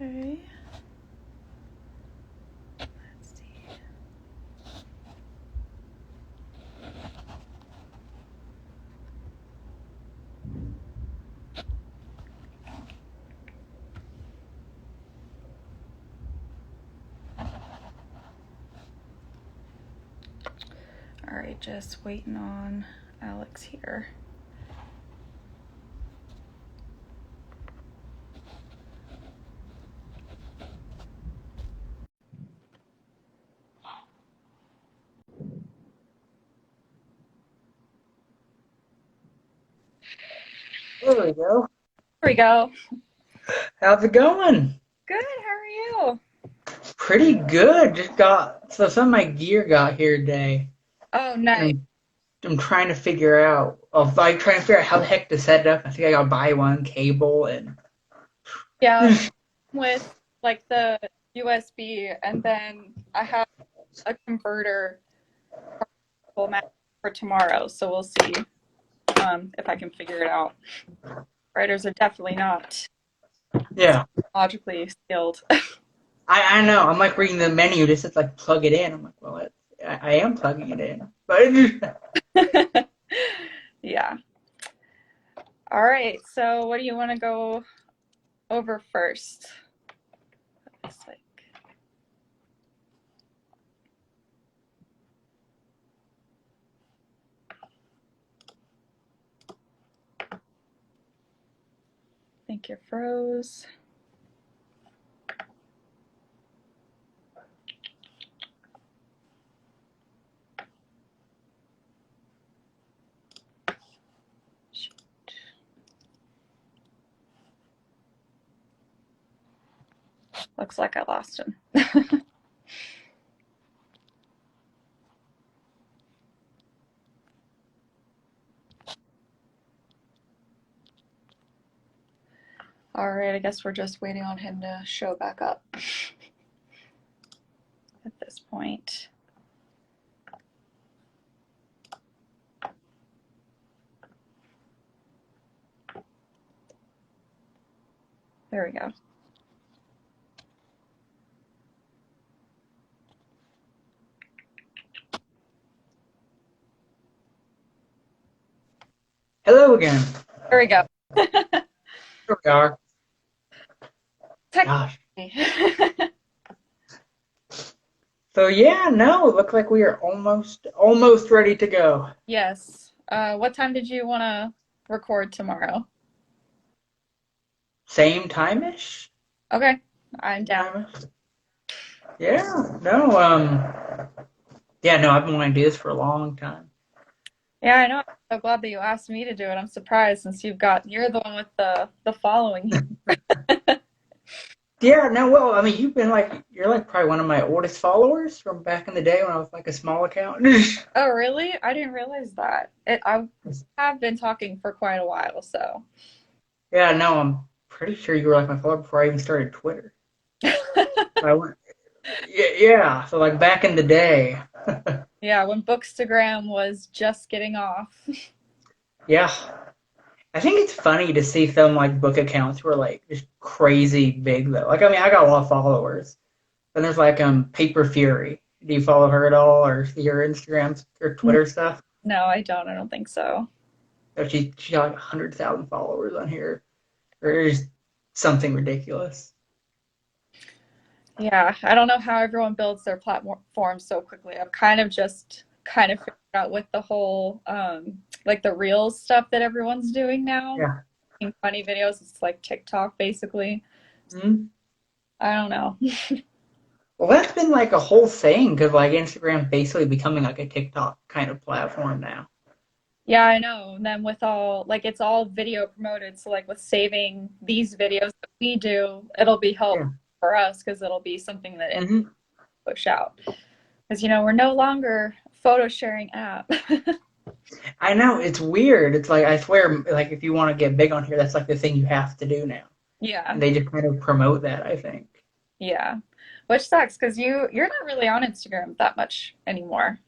Okay. Let's see. All right, just waiting on Alex here. There we go. Here we go. How's it going? Good. How are you? Pretty good. So some of my gear got here today, Oh, and nice. I'm trying to figure out. Like trying to figure out how the heck to set it up. I think I gotta buy one cable and. Yeah, with like the USB, and then I have a converter for tomorrow, so we'll see if I can figure it out. Writers are definitely not Yeah, logically skilled. I know. I'm like reading the menu. Just says like plug it in. I'm like, well, I am plugging it in, but Yeah. All right. So, what do you want to go over first? It's like, I think you're froze. Looks like I lost him. All right. I guess we're just waiting on him to show back up at this point. There we go. hello again. There we go. Here we are. Technically. Gosh. So yeah, no, it looks like we are almost ready to go. Yes. What time did you want to record tomorrow? Same time-ish. Okay. I'm down. Time-ish. Yeah. No. Yeah. No. I've been wanting to do this for a long time. Yeah, I know. I'm so glad that you asked me to do it. I'm surprised since you're the one with the following. Yeah, no, well, I mean, you're like probably one of my oldest followers from back in the day when I was like a small account. Oh, really? I didn't realize that. I have been talking for quite a while, so. Yeah, no, I'm pretty sure you were like my follower before I even started Twitter. I went, yeah, so like back in the day. Yeah, when Bookstagram was just getting off. Yeah, I think it's funny to see some like book accounts who are like just crazy big though. Like, I mean, I got a lot of followers. Then there's like Paper Fury. Do you follow her at all or see her Instagram or Twitter stuff? No, I don't. I don't think so. So she got like 100,000 followers on here. Or just something ridiculous. Yeah, I don't know how everyone builds their platform so quickly. I've kind of figured out with the whole like the reels stuff that everyone's doing now. Yeah. Making funny videos, it's like TikTok basically. Mhm. I don't know. Well, that's been like a whole thing because like Instagram basically becoming like a TikTok kind of platform now. Yeah, I know. And then with all like it's all video promoted, so like with saving these videos that we do, it'll be helpful Yeah. for us because it'll be something that it Hmm. push out. Because we're no longer a photo sharing app. I know it's weird. It's like I swear, like if you want to get big on here, that's like the thing you have to do now, Yeah. and they just kind of promote that. I think. Yeah. Which sucks because you're not really on Instagram that much anymore.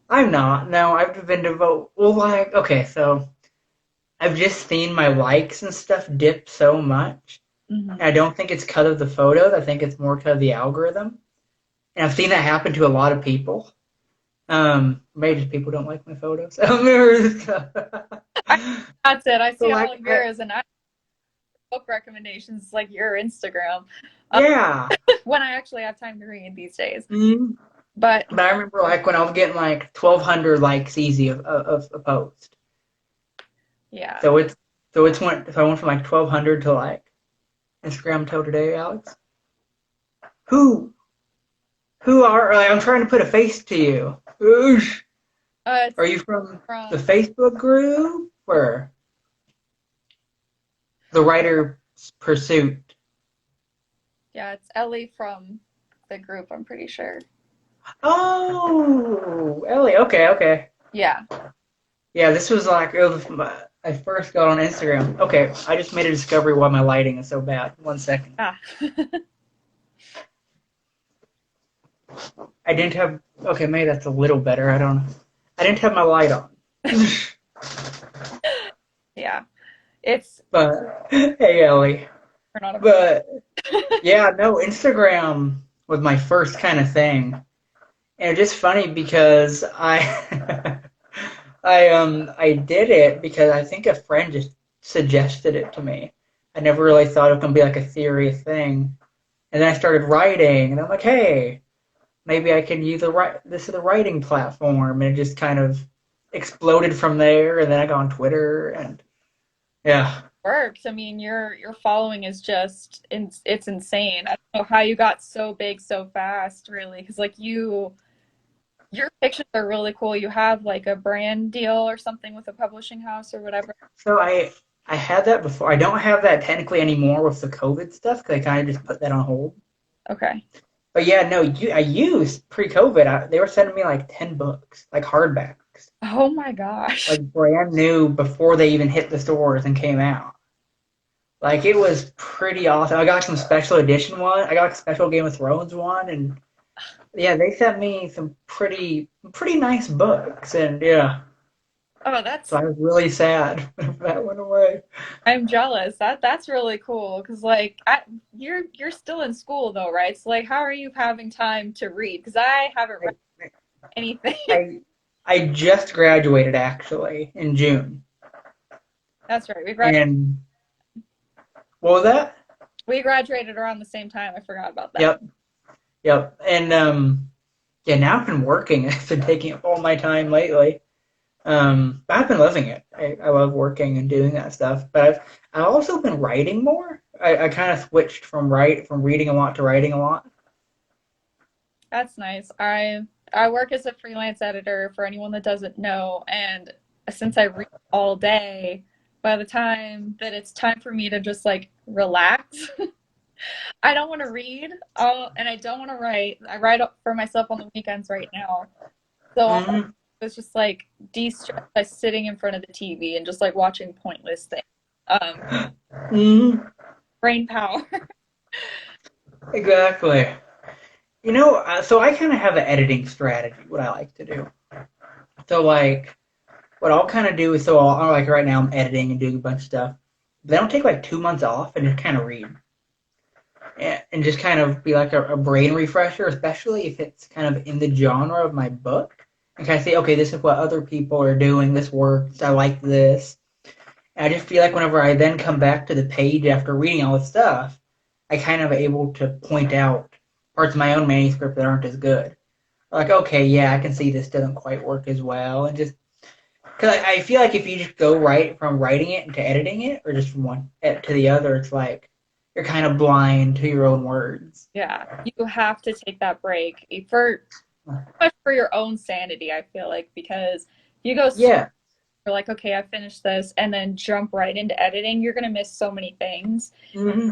I'm not. No, I've been devote. Well, like okay, so I've just seen my likes and stuff dip so much. Hmm. And I don't think it's because of the photos. I think it's more because of the algorithm. And I've seen that happen to a lot of people. Maybe just people don't like my photos. So That's it. I see all like, of yours, and I book recommendations like your Instagram yeah. when I actually have time to read these days. Mm-hmm. But But I remember like when I was getting like 1,200 likes easy of a post. yeah, So it's went so I went from like 1,200 to like Instagram till today, Alex. Who who are like, I'm trying to put a face to you. Oosh. it's Are you from the from Facebook group or the writer's pursuit? yeah, it's Ellie from the group. I'm pretty sure. Oh, Ellie. Okay, okay. Yeah. Yeah, this was like it was I first got on Instagram. Okay, I just made a discovery why my lighting is so bad. 1 second. Ah. I didn't have. Okay, maybe that's a little better. I don't know. I didn't have my light on. Yeah. It's But hey, Ellie. we're not a But yeah, no, Instagram was my first kind of thing, and it's just funny because I I did it because I think a friend just suggested it to me. I never really thought it was gonna be like a serious thing, and then I started writing, and I'm like, hey, maybe I can use this is a writing platform, and it just kind of exploded from there. And then I got on Twitter, and yeah. works. I mean, your following is just it's insane. I don't know how you got so big so fast, really, because like your pictures are really cool. You have like a brand deal or something with a publishing house or whatever. So I had that before. I don't have that technically anymore with the COVID stuff because I kind of just put that on hold. Okay. But yeah, no, I used pre-COVID. They were sending me like 10 books, like hardbacks, Oh my gosh. like brand new before they even hit the stores and came out. Like it was pretty awesome. I got some special edition one. I got a special Game of Thrones one, and yeah, they sent me some pretty nice books, and yeah, Oh, so I was really sad when that went away. I'm jealous. That's really cool because like you're still in school though, right? So like, how are you having time to read? Because I haven't read I anything. I, I just graduated actually in June, That's right. and what was that? We graduated around the same time. I forgot about that. Yep, yep, and yeah, now I've been working. It's been taking up all my time lately. I've been loving it. I love working and doing that stuff. But I've also been writing more. I kind of switched from reading a lot to writing a lot. That's nice. I work as a freelance editor for anyone that doesn't know, and since I read all day, by the time that it's time for me to just like relax, I don't want to read. And I don't want to write. I write up for myself on the weekends right now. So all Hmm. it's just like de-stress by sitting in front of the TV and just like watching pointless things. Um, Hmm. brain power. Exactly. You know, so I kind of have an editing strategy. What I like to do. So like, what I'll kind of do is like right now I'm editing and doing a bunch of stuff. Then I'll take like 2 months off and just kind of read. And just kind of be like a brain refresher, especially if it's kind of in the genre of my book. And kind of say, okay, this is what other people are doing. This works. I like this. And I just feel like whenever I then come back to the page after reading all this stuff, I kind of able to point out parts of my own manuscript that aren't as good. Like, okay, yeah, I can see this doesn't quite work as well, and just because I feel like if you just go right from writing it into editing it, or just from one to the other, it's like you're kind of blind to your own words. Yeah, you have to take that break for your own sanity, I feel like, because if you go Yeah. you're like, okay, I finished this, and then jump right into editing, you're gonna miss so many things Hmm.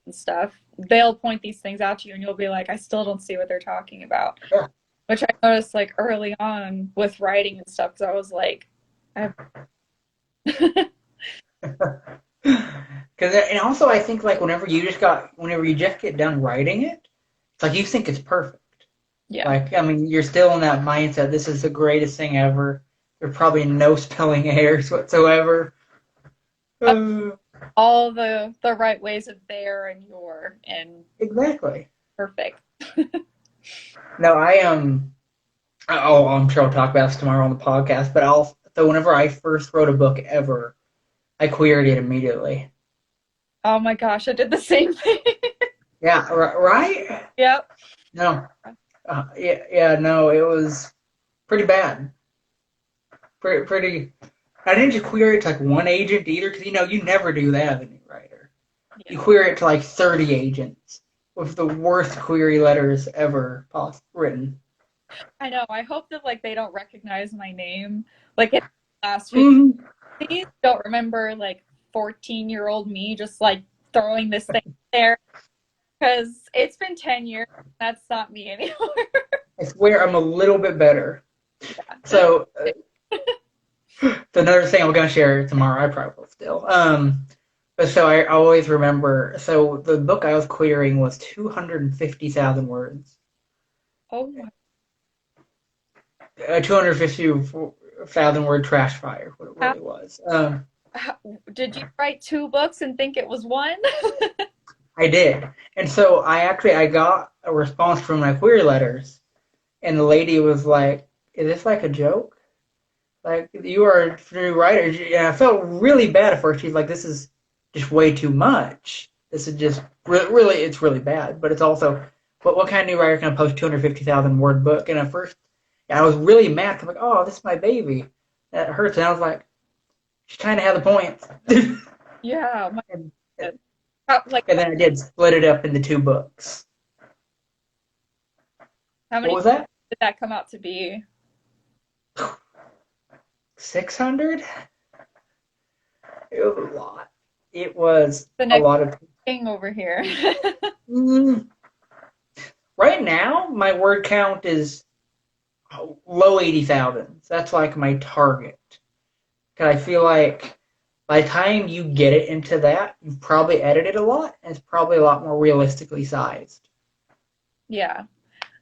and stuff. They'll point these things out to you, and you'll be like, I still don't see what they're talking about. Yeah. Which I noticed like early on with writing and stuff, because I was like, I have Because and also I think like whenever you just get done writing it, it's like you think it's perfect. yeah. Like I mean, you're still in that mindset. This is the greatest thing ever. There's probably no spelling errors whatsoever. Uh, all the right ways of there and your and Exactly. perfect. No, I am. Oh, I'm sure I'll talk about this tomorrow on the podcast. But so whenever I first wrote a book ever, I queried it immediately. Oh my gosh, I did the same thing. Yeah, right? Yep. No, yeah, no, it was pretty bad. Pretty. I didn't just query it to like one agent either, because you never do that as a new writer. Yeah. You query it to like 30 agents with the worst query letters ever written. I know. I hope that like they don't recognize my name. Like in the last 50, Mm, please don't remember like 14-year-old me just like throwing this thing there because it's been 10 years. That's not me anymore. I swear I'm a little bit better. Yeah. So, another thing I'm gonna share tomorrow. I probably will still. But so I always remember. So the book I was querying was 250,000 words. Oh my. 250,000 word trash fire. What it How, really was. how, did you write two books and think it was one? I did, and so I got a response from my query letters, and the lady was like, "Is this like a joke? Like you are a new writer?" And I felt really bad for her. She's like, "This is just way too much. This is just really, it's really bad." But it's also, what kind of new writer can post 250,000 word book? And at first, I was really mad. I'm like, "Oh, this is my baby." That hurts. And I was like, "She kind of had the point." Yeah. My and, God. How, like and then I did split it up into two books. how What many was that? did that come out to be? 600? It was a lot. It was The a next lot of. thing over here. Mm, right now, my word count is low 80,000. That's like my target. Because I feel like by the time you get it into that, you've probably edited a lot, and it's probably a lot more realistically sized. Yeah.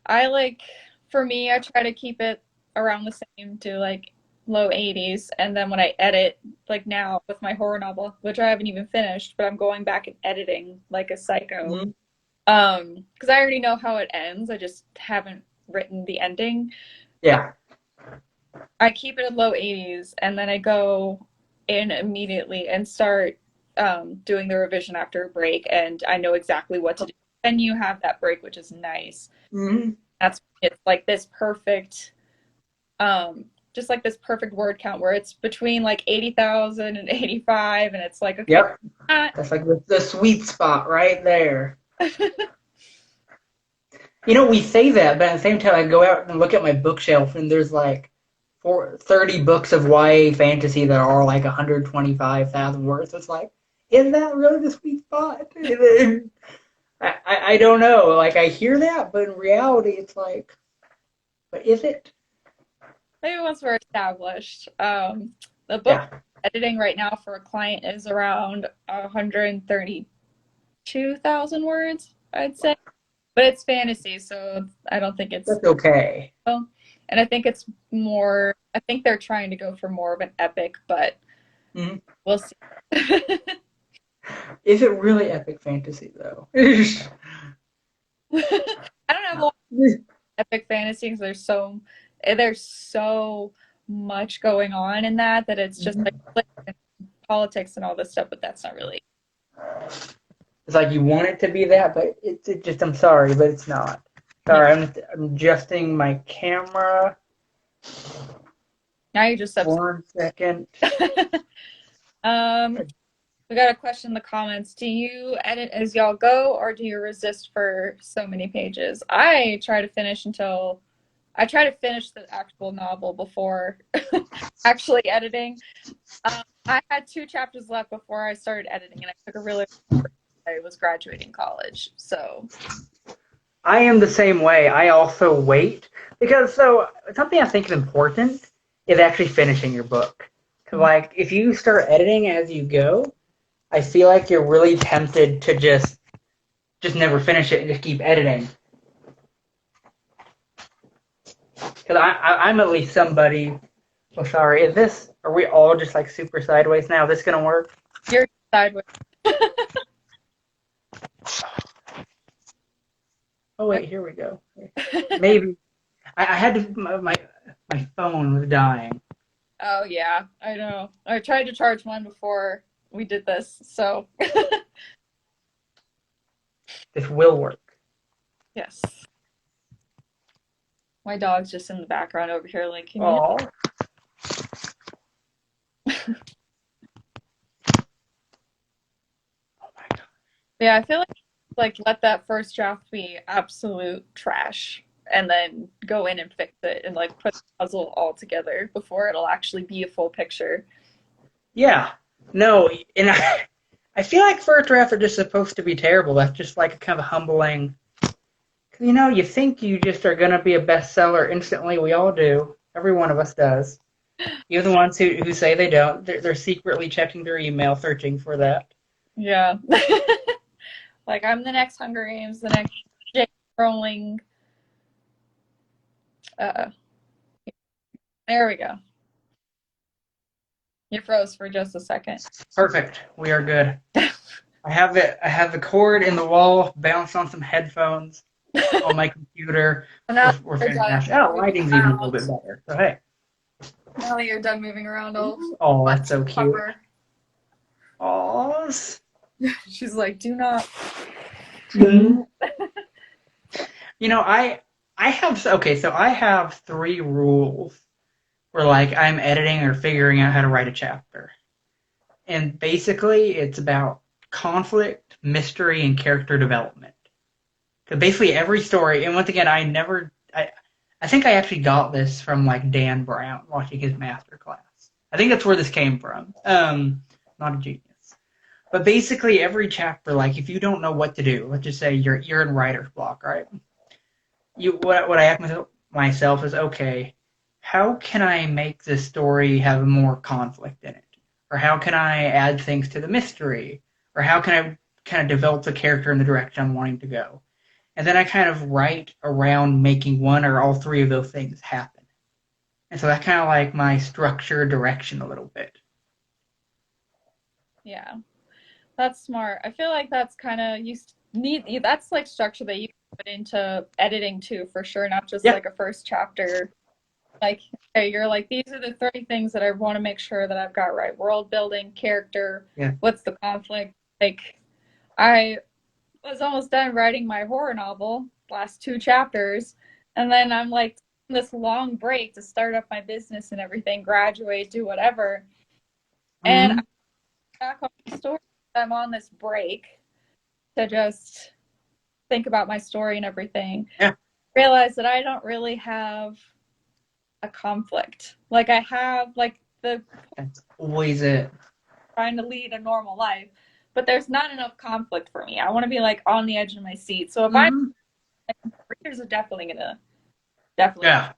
I like, for me, I try to keep it around the same to like low 80s. And then when I edit, like now with my horror novel, which I haven't even finished, but I'm going back and editing like a psycho. Mm-hmm. Because I already know how it ends. I just haven't written the ending. Yeah. I keep it at low 80s and then I go in immediately and start doing the revision after a break. And I know exactly what to do. Then you have that break, which is nice. Mm-hmm. That's it's like this perfect just like this perfect word count where it's between like 80,000 and 85 and it's like okay Yep. That's like the sweet spot right there. We say that, but at the same time, I go out and look at my bookshelf, and there's like 30 books of YA fantasy that are like 125,000 words. It's like, is that really the sweet spot? I don't know. Like, I hear that, but in reality, it's like, but is it? maybe once we're established. The book Yeah. editing right now for a client is around 132,000 words, I'd say, but it's fantasy, so I don't think it's That's okay. well, and I think it's more I think they're trying to go for more of an epic, but Mm-hmm. we'll see. Is it really epic fantasy, though? Yeah. I don't have a lot of epic fantasy because there's so much going on in that it's just Mhm. like politics and all this stuff, but that's not really. It's like you want it to be that, but it just, I'm sorry, but it's not. Yeah. Sorry, I'm adjusting my camera. Now you're just upset. 1 second. um, we got a question in the comments. Do you edit as y'all go, or do you resist for so many pages? I try to finish the actual novel before actually editing. I had two chapters left before I started editing, and I took a really I was graduating college, so I am the same way. I also wait because something I think is important is actually finishing your book. Because like if you start editing as you go, I feel like you're really tempted to just never finish it and just keep editing. Because I'm at least somebody. Oh, sorry. Are we all just like super sideways now? Is this gonna work? you're sideways. Oh wait, here we go. Maybe I had to. My phone was dying. Oh yeah, I know. I tried to charge mine before we did this, so This will work. yes. My dog's just in the background over here, like, can you? Oh, oh my god. Yeah, I feel like let that first draft be absolute trash, and then go in and fix it, and like put the puzzle all together before it'll actually be a full picture. Yeah. No, and I feel like first drafts are just supposed to be terrible. That's just like a kind of humbling. You know, you think you just are going to be a bestseller instantly. We all do. Every one of us does. Even the ones who say they don't, they're secretly checking their email, searching for that. Yeah. Like I'm the next Hunger Games, the next J. Rowling. Uh, there we go. You froze for just a second. Perfect. We are good. I have it. I have the cord in the wall, bounced on some headphones on my computer. Now We're you're done fantastic. Oh, moving lighting's even a little around. bit better. So hey. Now that you're done moving around, I'll Oh, that's let you so cute. cover. Oh. She's like, do not. You know, I have okay. So I have 3 rules where like I'm editing or figuring out how to write a chapter. And basically it's about conflict, mystery, and character development. Because basically every story, and once again, I think I actually got this from like Dan Brown watching his master class. I think that's where this came from. Not a genius. But basically every chapter, like if you don't know what to do, let's just say you're in writer's block, right? What I ask myself is okay, how can I make this story have more conflict in it? Or how can I add things to the mystery? Or how can I kind of develop the character in the direction I'm wanting to go? And then I kind of write around making one or all 3 of those things happen. And so that's kind of like my structure direction a little bit. Yeah, that's smart. I feel like that's kind of you need that's like structure that you put into editing too, for sure, not just Yeah, like a first chapter. Like, okay, you're like, these are the 30 things that I want to make sure that I've got right. World building, character, yeah. what's the conflict? Like, I was almost done writing my horror novel, last 2 chapters, and then I'm like this long break to start up my business and everything, graduate, do whatever. And I'm Mm-hmm. back on the story. I'm on this break to just think about my story and everything. Yeah. Realize that I don't really have a conflict. Like I have like the That's always it. trying to lead a normal life, but there's not enough conflict for me. I want to be like on the edge of my seat. So if I'm Mm-hmm. readers are definitely Yeah.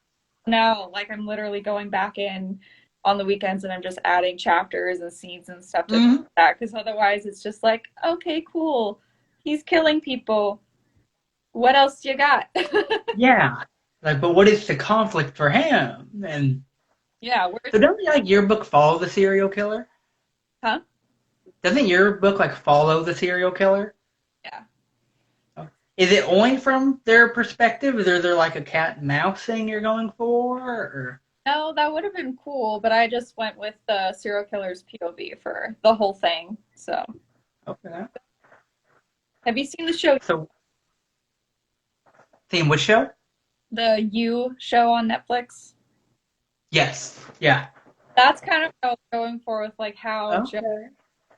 now like I'm literally going back in on the weekends and I'm just adding chapters and scenes and stuff to Mm-hmm. that, because otherwise it's just like, okay, cool, he's killing people, what else you got? Yeah. Like, but what is the conflict for him? And Yeah, where's so doesn't like your book follow the serial killer? huh? Doesn't your book like follow the serial killer? Yeah. Is it only from their perspective? Is there like a cat and mouse thing you're going for? Or No, that would have been cool, but I just went with the serial killer's POV for the whole thing. So, okay. have you seen the show, So theme which show? the You show on Netflix? Yes. Yeah. That's kind of what I was going for with like how Joe Okay.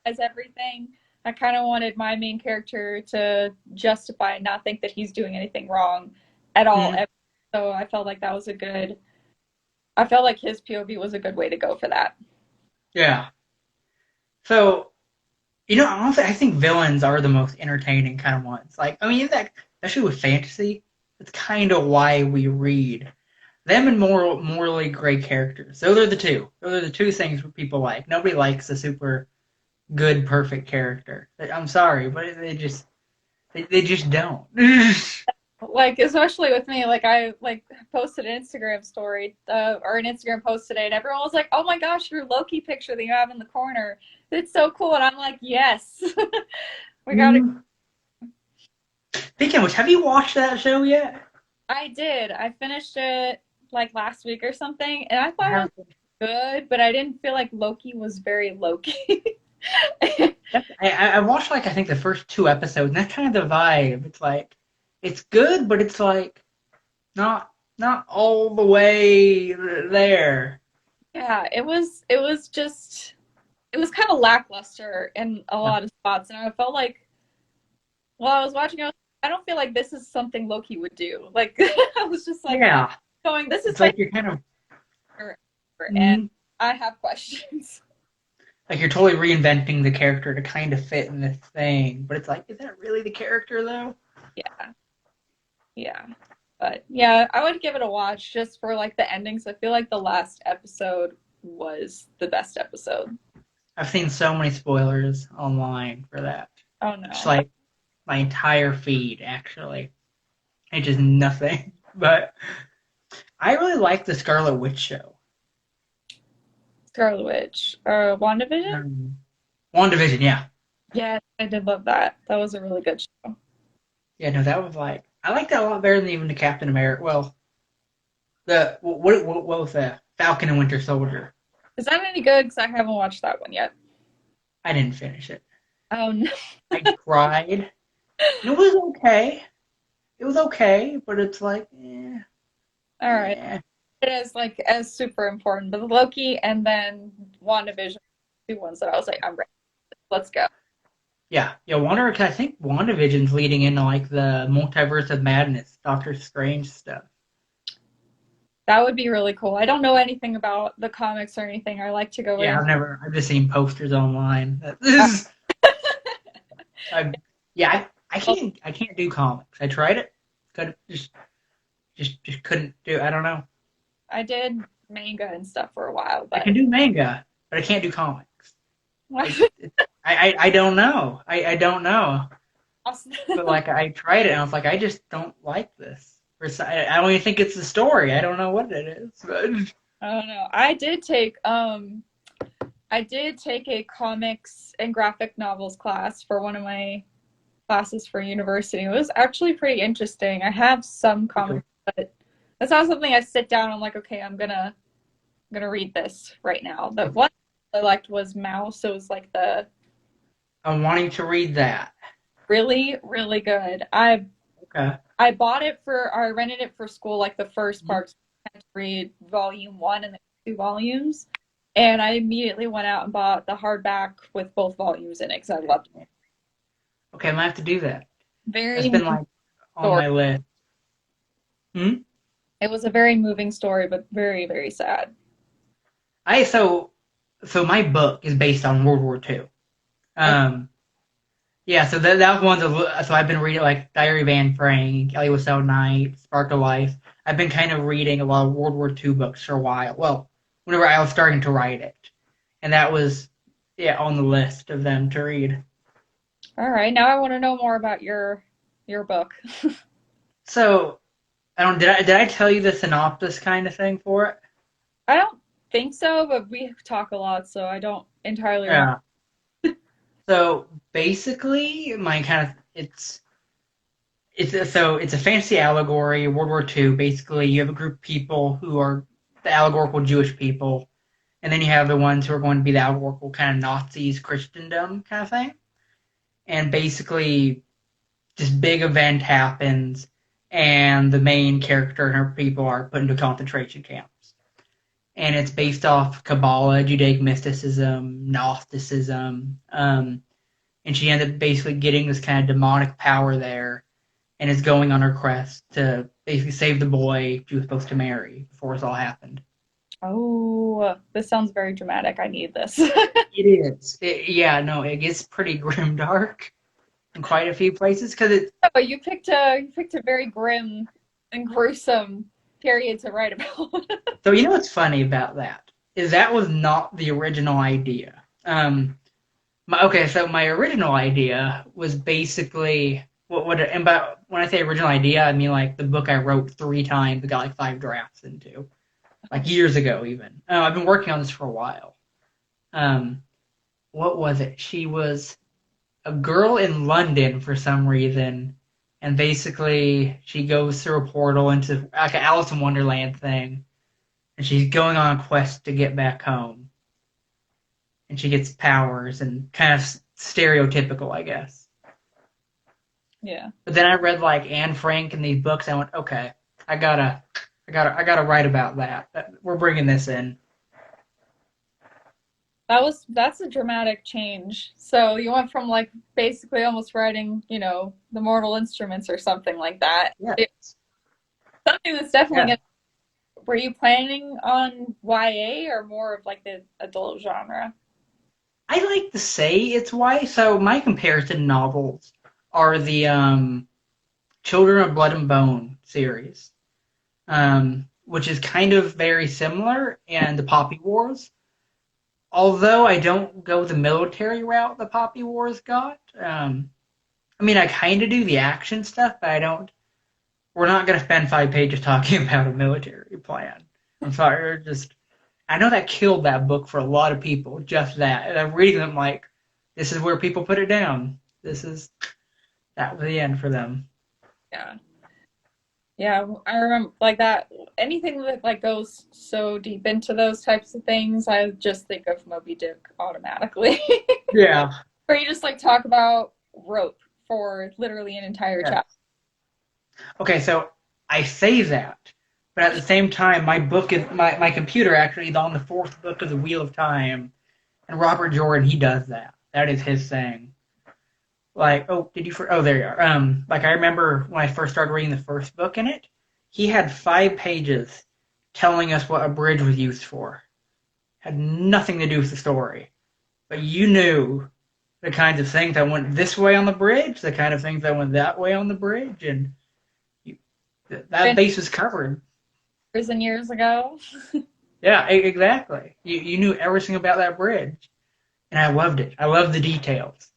does everything. I kind of wanted my main character to justify and not think that he's doing anything wrong at all. Mm, So I felt like that was a good, I felt like his POV was a good way to go for that. yeah. So you know, honestly, I think villains are the most entertaining kind of ones. Like, I mean, that especially with fantasy, that's kind of why we read them and morally great characters. Those are the two. Those are the 2 things people like. Nobody likes a super good, perfect character. I'm sorry, but they just don't. Like especially with me, like I like posted an Instagram story or an Instagram post today, and everyone was like, "Oh my gosh, your Loki picture that you have in the corner, it's so cool!" And I'm like, "Yes, we got it." Mm. Speaking of which, have you watched that show yet? I did. I finished it like last week or something, and I I thought it was haven't. good, but I didn't feel like Loki was very Loki. I watched like I think the first two episodes, and that's kind of the vibe. It's like it's good, but it's like not all the way there. Yeah, it was just it was kind of lackluster in a lot of spots, and I felt like while I was watching, I don't feel like this is something Loki would do. Like I was just like Yeah, going, this is it's my like you're kind of character, and mm, I have questions. like you're totally reinventing the character to kind of fit in this thing, but it's like, is that really the character though? Yeah, yeah. But yeah, I would give it a watch just for like the endings. I feel like the last episode was the best episode. I've seen so many spoilers online for that. Oh Just no. like my entire feed, actually. It's just nothing. But I really like the Scarlet Witch show. Scarlet Witch. WandaVision? Um, WandaVision, yeah. Yeah, I did love that. That was a really good show. Yeah, no, that was like, I like that a lot better than even the Captain America. Well, what was that? Falcon and Winter Soldier. Is that any good? Because I haven't watched that one yet. I didn't finish it. Oh no. I tried, and it was okay. It was okay, but it's like, All right. eh. It is like as super important, but Loki and then WandaVision, two ones that I was like, I'm ready. Let's go. Yeah. Wonder. Cause I think WandaVision's leading into like the multiverse of madness, Doctor Strange stuff. That would be really cool. I don't know anything about the comics or anything. I like to go Yeah, in. I've just seen posters online. Uh, I, yeah, I can't do comics. I tried it, could just couldn't do. I don't know. I did manga and stuff for a while, I but can do manga, but I can't do comics. I don't know. I don't know. But like I tried it, and I was like, I just don't like this. I don't even think it's the story. I don't know what it is. But I don't know. I did take a comics and graphic novels class for one of my classes for university. It was actually pretty interesting. I have some comics, but that's not something I sit down and I'm like, okay, I'm gonna read this right now. The one I liked was Mouse. It was like the I'm wanting to read that. really, really good. I bought it for or I rented it for school, like the first Okay. part, so I had to read volume one and then two volumes. And I immediately went out and bought the hardback with both volumes in it because I loved it. Okay, I might have to do that. That's Very been moving like on story. my list. Hmm? It was a very moving story, but very, very sad. I so my book is based on World War II. Okay. Um, yeah, so that was one of the so I've been reading like Diary of Anne Frank, Ellie was So Night, Spark of Life. I've been kind of reading a lot of World War II books for a while. Well, whenever I was starting to write it, and that was yeah on the list of them to read. All right. Now I want to know more about your book. So I don't did I tell you the synopsis kind of thing for it? I don't think so, but we talk a lot, so I don't entirely remember. Yeah. So basically, my kind of it's a fantasy allegory, World War II. Basically, you have a group of people who are the allegorical Jewish people, and then you have the ones who are going to be the allegorical kind of Nazis, Christendom kind of thing. And basically, this big event happens, and the main character and her people are put into concentration camps. And it's based off Kabbalah, Judaic mysticism, Gnosticism, and she ended up basically getting this kind of demonic power there and is going on her quest to basically save the boy she was supposed to marry before this all happened. Oh, this sounds very dramatic. I need this. It is. Yeah, no, it gets pretty grim dark in quite a few places because it. Oh, you picked a very grim and gruesome period to write about. So you know what's funny about that is that was not the original idea. Okay, so my original idea was basically and by when I say original idea, I mean like the book I wrote 3 times, got like 5 drafts into, like years ago even. I've been working on this for a while. Um, what was it? She was a girl in London for some reason, and basically she goes through a portal into like an Alice in Wonderland thing, and she's going on a quest to get back home, and she gets powers and kind of stereotypical, I guess. Yeah. But then I read like Anne Frank and these books. I went, okay, I gotta write about that. We're bringing this in. That's a dramatic change. So you went from like basically almost writing, the Mortal Instruments or something like that. Yeah, It's something that's definitely yeah. gonna. Were you planning on YA or more of like the adult genre? I like to say it's why. So my comparison novels are the Children of Blood and Bone series, which is kind of very similar, and the Poppy Wars. Although I don't go the military route the Poppy Wars got. I mean, I kind of do the action stuff, but I don't. We're not going to spend 5 pages talking about a military plan. I'm sorry, just I know that killed that book for a lot of people. Just that, and I'm reading them like, this is where people put it down. That was the end for them. Yeah. Yeah, I remember like that. Anything that like goes so deep into those types of things, I just think of Moby Dick automatically. Yeah, Where you just like talk about rope for literally an entire yeah. chapter. Okay, so I say that, but at the same time, my computer actually is on the fourth book of the Wheel of Time, and Robert Jordan he does that. That is his thing. Like, oh, did you? Oh, there you are. Like I remember when I first started reading the first book in it, he had 5 pages telling us what a bridge was used for. Had nothing to do with the story, but you knew the kinds of things that went this way on the bridge, the kind of things that went that way on the bridge, and you, that Been base was covered. years and years ago. Yeah, exactly. You knew everything about that bridge, and I loved it. I loved the details.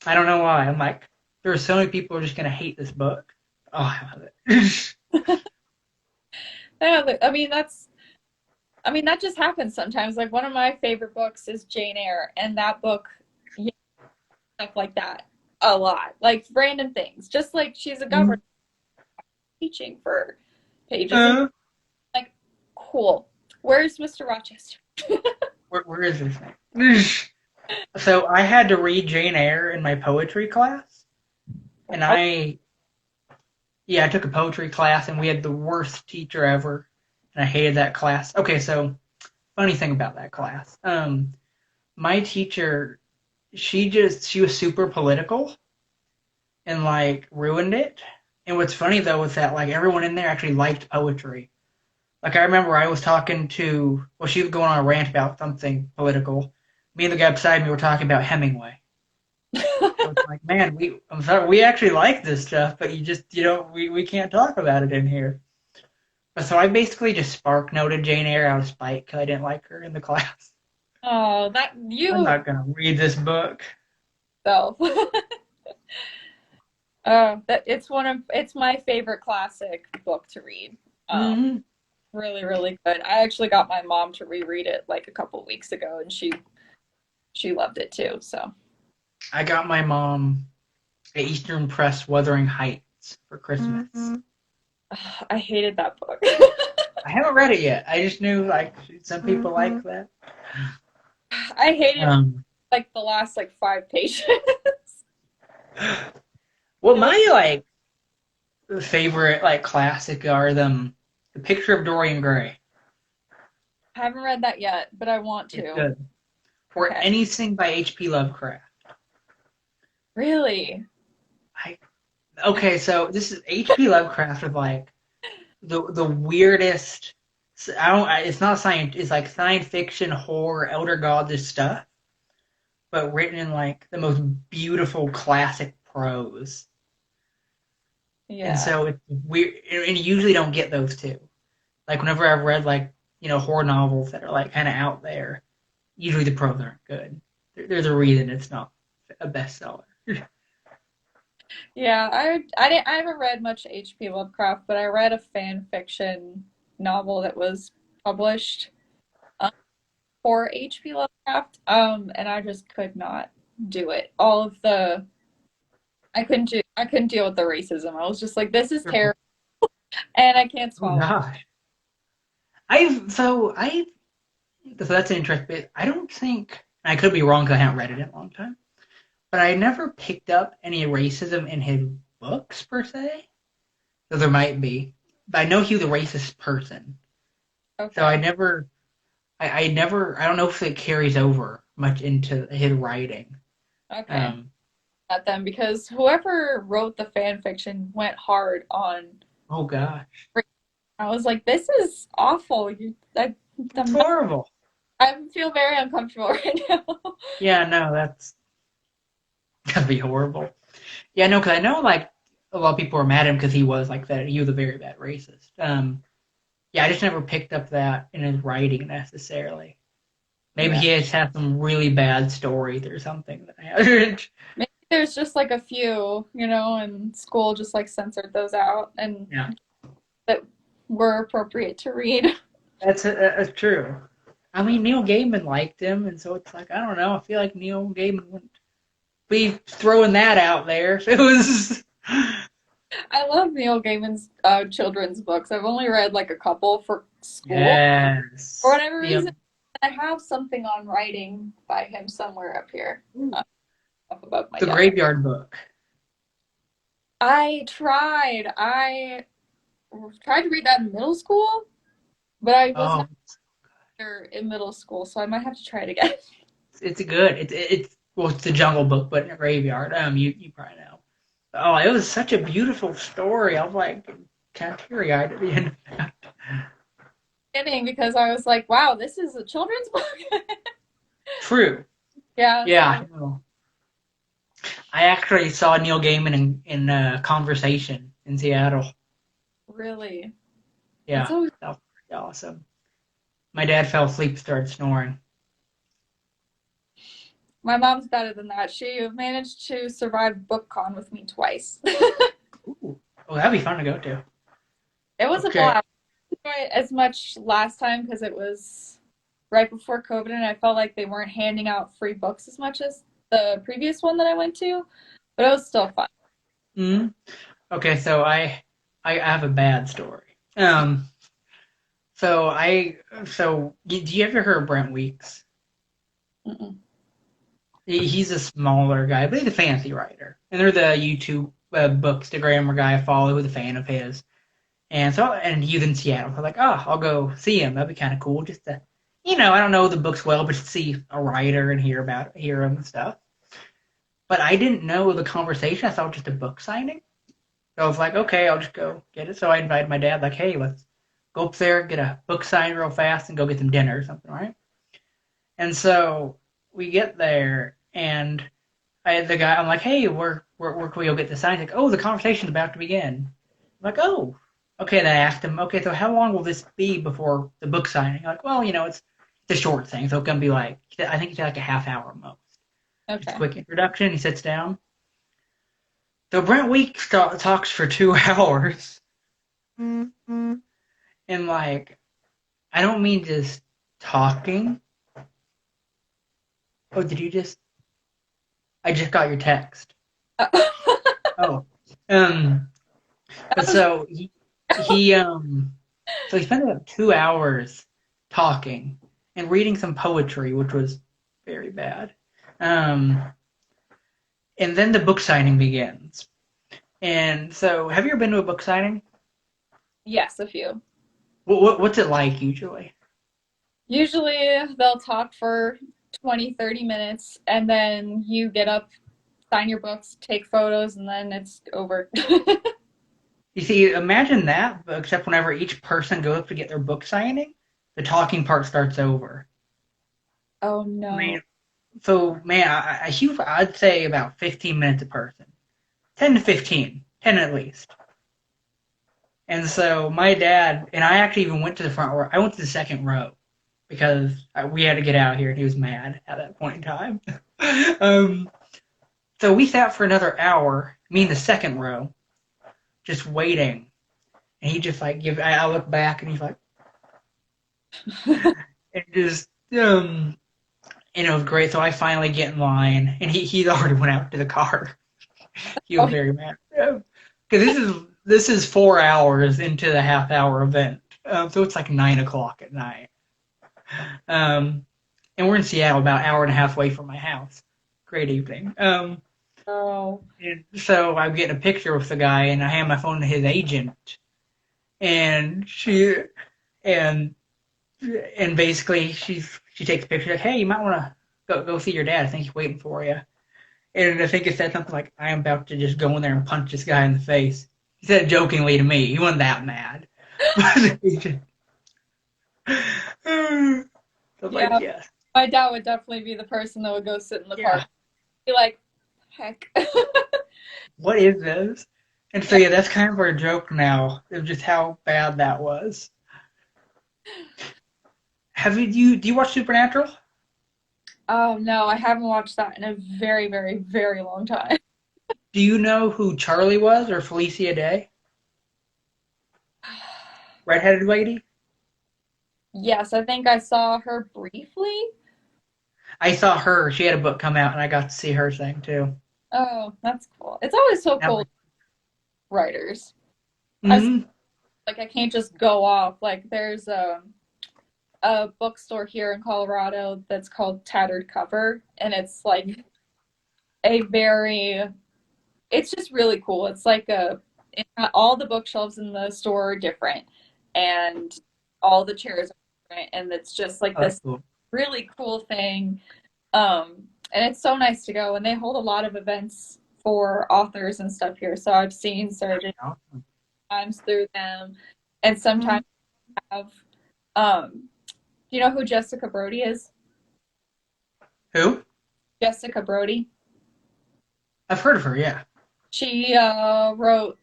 I don't know why. I'm like, there are so many people who are just gonna hate this book. Oh, I love it. Yeah, that just happens sometimes. Like one of my favorite books is Jane Eyre, and that book, yeah, stuff like that a lot, like random things. Just like she's a governor teaching for pages, and uh, like, cool. Where's Mr. Rochester? where is this thing? So I had to read Jane Eyre in my poetry class, and Oh, I took a poetry class, and we had the worst teacher ever, and I hated that class. Okay, so funny thing about that class, my teacher, she was super political and like ruined it. And what's funny though is that like everyone in there actually liked poetry. Like I remember I was talking to, well, she was going on a rant about something political. Me and the guy beside me were talking about Hemingway. So it's like, man, I'm sorry, we actually like this stuff, but we can't talk about it in here. But so I basically just spark noted Jane Eyre out of spite because I didn't like her in the class. oh, that I'm you not gonna read this book. self. That it's my favorite classic book to read. Um, Hmm. really, really good. I actually got my mom to reread it like a couple weeks ago, and she loved it too. So I got my mom at Eastern Press Wuthering Heights for Christmas. I hated that book. I haven't read it yet. I just knew like some people like that. I hated Um, like the last like 5 pages. well, It was my like favorite like classic are the Picture of Dorian Gray. I haven't read that yet, but I want It's to. good. Or Okay. anything by H.P. Lovecraft. Really? I Okay, so this is H.P. Lovecraft with like the weirdest. I don't. It's not science. It's like science fiction, horror, elder gods stuff, but written in like the most beautiful classic prose. And Yeah. so it's weird, and you usually don't get those two. Like whenever I've read like horror novels that are like kind of out there, usually the prose aren't good. There's a reason it's not a bestseller. Yeah, I haven't read much H.P. Lovecraft, but I read a fan fiction novel that was published um, for H.P. Lovecraft, and I just could not do it. All of the I couldn't deal with the racism. I was just like, this is Oh terrible, and I can't swallow it. gosh. I so that's an interesting bit. I don't think I could be wrong because I haven't read it in a long time, but I never picked up any racism in his books per se. So there might be, but I know he was a racist person. So Okay, I don't know if it carries over much into his writing. okay, Um, at them because whoever wrote the fan fiction went hard on. oh gosh, I was like, this is awful. it's I'm not, horrible. I feel very uncomfortable right now. Yeah, no, that'd be horrible. Yeah, no, because I know like a lot of people were mad at him because he was like that. He was a very bad racist. Yeah, I just never picked up that in his writing necessarily. Maybe Yeah. he has had some really bad stories or something that I haven't. Maybe there's just like a few, and school just like censored those out and Yeah, that were appropriate to read. that's true. I mean, Neil Gaiman liked him, and so it's like I don't know. I feel like Neil Gaiman wouldn't be throwing that out there if it was. I love Neil Gaiman's children's books. I've only read like a couple for school. For Yes. whatever reason, I have something on writing by him somewhere up here, up above my The desk. Graveyard Book. I tried to read that in middle school, but I was not Oh, there in middle school, so I might have to try it again. it's good. It's well, it's the Jungle Book, but in a graveyard. You probably know. Oh, it was such a beautiful story. I was like kind of teary eyed at the end of that. Kidding because I was like, wow, this is a children's book. True. Yeah, Yeah, so I know. I actually saw Neil Gaiman in a conversation in Seattle. really, that's Yeah, always that was pretty awesome. My dad fell asleep, started snoring. my mom's better than that. She managed to survive BookCon with me twice. Ooh. Oh, that'd be fun to go to. It was a Okay. blast. I didn't enjoy it as much last time because it was right before COVID, and I felt like they weren't handing out free books as much as the previous one that I went to, but it was still fun. Mm. Okay, so I have a bad story. So do you ever heard of Brent Weeks? Mm-mm. He's a smaller guy, but he's a fancy writer. And they're the YouTube bookstagrammer guy I follow who's a fan of his. And he's in Seattle. So I'm like, oh, I'll go see him. That'd be kind of cool. Just to, I don't know the books well, but just see a writer and hear him and stuff. But I didn't know the conversation. I thought it was just a book signing. So I was like, okay, I'll just go get it. So I invited my dad, like, hey, let's go up there, get a book signed real fast, and go get some dinner or something, right? And so we get there, and I'm like, hey, where can we go get the sign? He's like, oh, the conversation's about to begin. I'm like, oh, okay. Then I asked him, okay, so how long will this be before the book signing? Like, well, it's a short thing, so it can be like, I think it's like a half hour most. Just a Okay. quick introduction. He sits down. So Brent Weeks talks for 2 hours, and like, I don't mean just talking. Oh, did you just? I just got your text. Oh, um, but That was so he spent about 2 hours talking and reading some poetry, which was very bad. Um, and then the book signing begins. And so, have you ever been to a book signing? yes, a few. What's it like usually? Usually they'll talk for 20, 30 minutes and then you get up, sign your books, take photos, and then it's over. You see, imagine that, but except whenever each person goes up to get their book signing, the talking part starts over. Oh no. Man, so man, I'd say about 15 minutes a person, 10 to 15, 10 at least. And so my dad and I actually even went to the front row. I went to the second row because we had to get out here, and he was mad at that point in time. um, So we sat for another hour, me in the second row, just waiting. And he just like I look back and he's like, and just and it was great. So I finally get in line, and he already went out to the car. He was Oh, very mad because this is 4 hours into the half hour event, so it's like 9 o'clock at night. Um, and we're in Seattle, about an hour and a half away from my house. Great evening. no. And so I'm getting a picture with the guy, and I hand my phone to his agent, and and and basically she takes a picture like, hey, you might want to go see your dad. I think he's waiting for you. And I think it said something like, I am about to just go in there and punch this guy in the face. He said it jokingly to me. He wasn't that mad. But he just, I was like, Yeah, yes. my dad would definitely be the person that would go sit in the car. Yeah. Be like, heck. What is this? And so, Yeah. yeah, that's kind of our joke now of just how bad that was. Do you watch Supernatural? Oh no, I haven't watched that in a very, very, very long time. Do you know who Charlie was or Felicia Day? Redheaded lady? Yes, I think I saw her briefly. I saw her. She had a book come out, and I got to see her thing too. Oh, that's cool. It's always so That cool, was, writers. I mm-hmm. like I can't just go off. Like there's a bookstore here in Colorado that's called Tattered Cover, and it's like a very it's just really cool. It's like all the bookshelves in the store are different, and all the chairs are different, and it's just like Oh, that's this cool. really cool thing. And it's so nice to go, and they hold a lot of events for authors and stuff here. So I've seen surgeons Awesome. times through them, and sometimes have. Do you know who Jessica Brody is? Who? Jessica Brody. I've heard of her, yeah. She wrote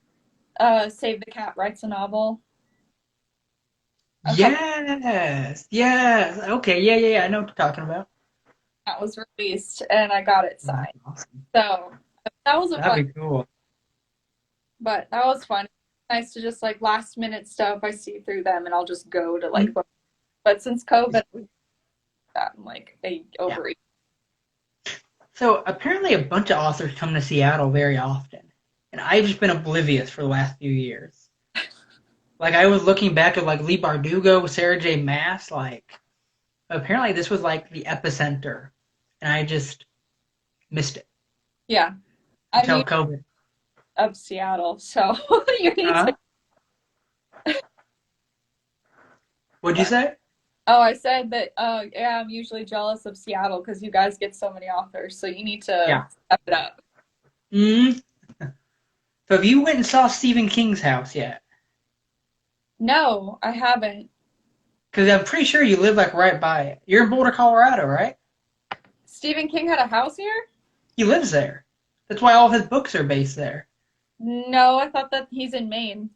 Save the Cat writes a novel a couple Yes, yes. Okay, yeah, yeah, yeah. I know what you're talking about. that was released, and I got it Oh, that's signed. awesome. So that was a fun, That'd be cool. but that was fun. Nice to just like last minute stuff. I see through them, and I'll just go to like. Mm. But since COVID, I'm like they Yeah. overeat. So apparently a bunch of authors come to Seattle very often. And I've just been oblivious for the last few years. Like I was looking back at like Lee Bardugo, Sarah J. Maas, like apparently this was like the epicenter. And I just missed it Yeah, I until mean COVID. of Seattle, so you need to. Huh? What'd you say? Oh, I said that. Yeah, I'm usually jealous of Seattle because you guys get so many authors, so you need to Yeah. step it up. Mm. So have you went and saw Stephen King's house yet? No, I haven't. Because I'm pretty sure you live like right by it. You're in Boulder, Colorado, right? Stephen King had a house here? He lives there. That's why all of his books are based there. No, I thought that he's in Maine.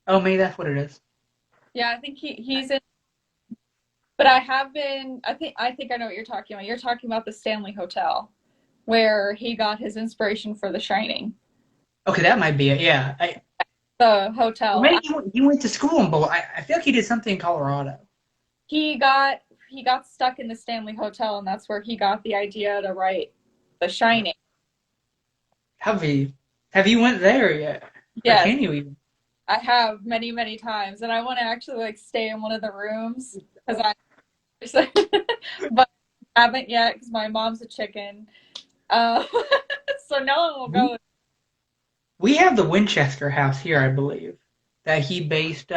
Oh, maybe that's what it is. Yeah, I think he's in. But I have been. I think I know what you're talking about. You're talking about the Stanley Hotel, where he got his inspiration for The Shining. Okay, that might be it. Yeah. The Well, hotel. maybe you went to school in Boulder. I feel like he did something in Colorado. He got stuck in the Stanley Hotel, and that's where he got the idea to write The Shining. Have you went there yet? Or Yes, can you even? I have many, many times, and I want to actually like stay in one of the rooms because but I haven't yet because my mom's a chicken. Uh, so no one will We go. we have the Winchester house here, I believe, that he based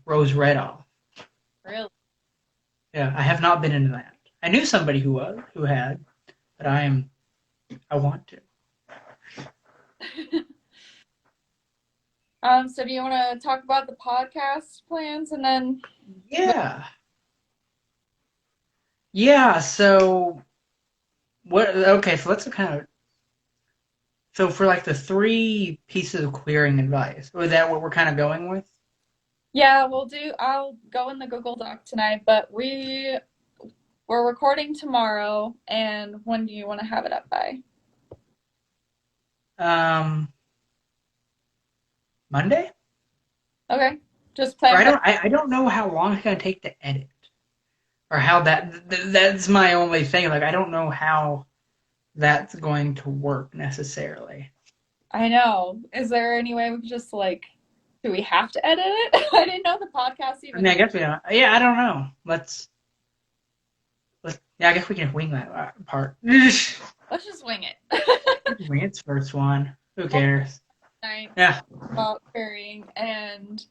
Rose Red off. Really? Yeah, I have not been into that. I knew somebody who had, but I want to. So do you want to talk about the podcast plans and then? Yeah. Yeah, so what okay, so let's kind of so for like the three pieces of queering advice, was that what we're kind of going with? Yeah, we'll do. I'll go in the Google Doc tonight, but we're recording tomorrow, and when do you want to have it up by? Um, Monday? Okay, just Or plan I by. don't I don't know how long it's gonna take to edit, or how that's my only thing. Like I don't know how that's going to work necessarily. I know. Is there any way we could just like, do we have to edit it? I didn't know the podcast I mean, even. I guess we don't. Yeah, I don't know. Let's. Yeah, I guess we can wing that part. It's Let's just wing it. its first one. Who Well, cares? tonight Yeah, about querying, and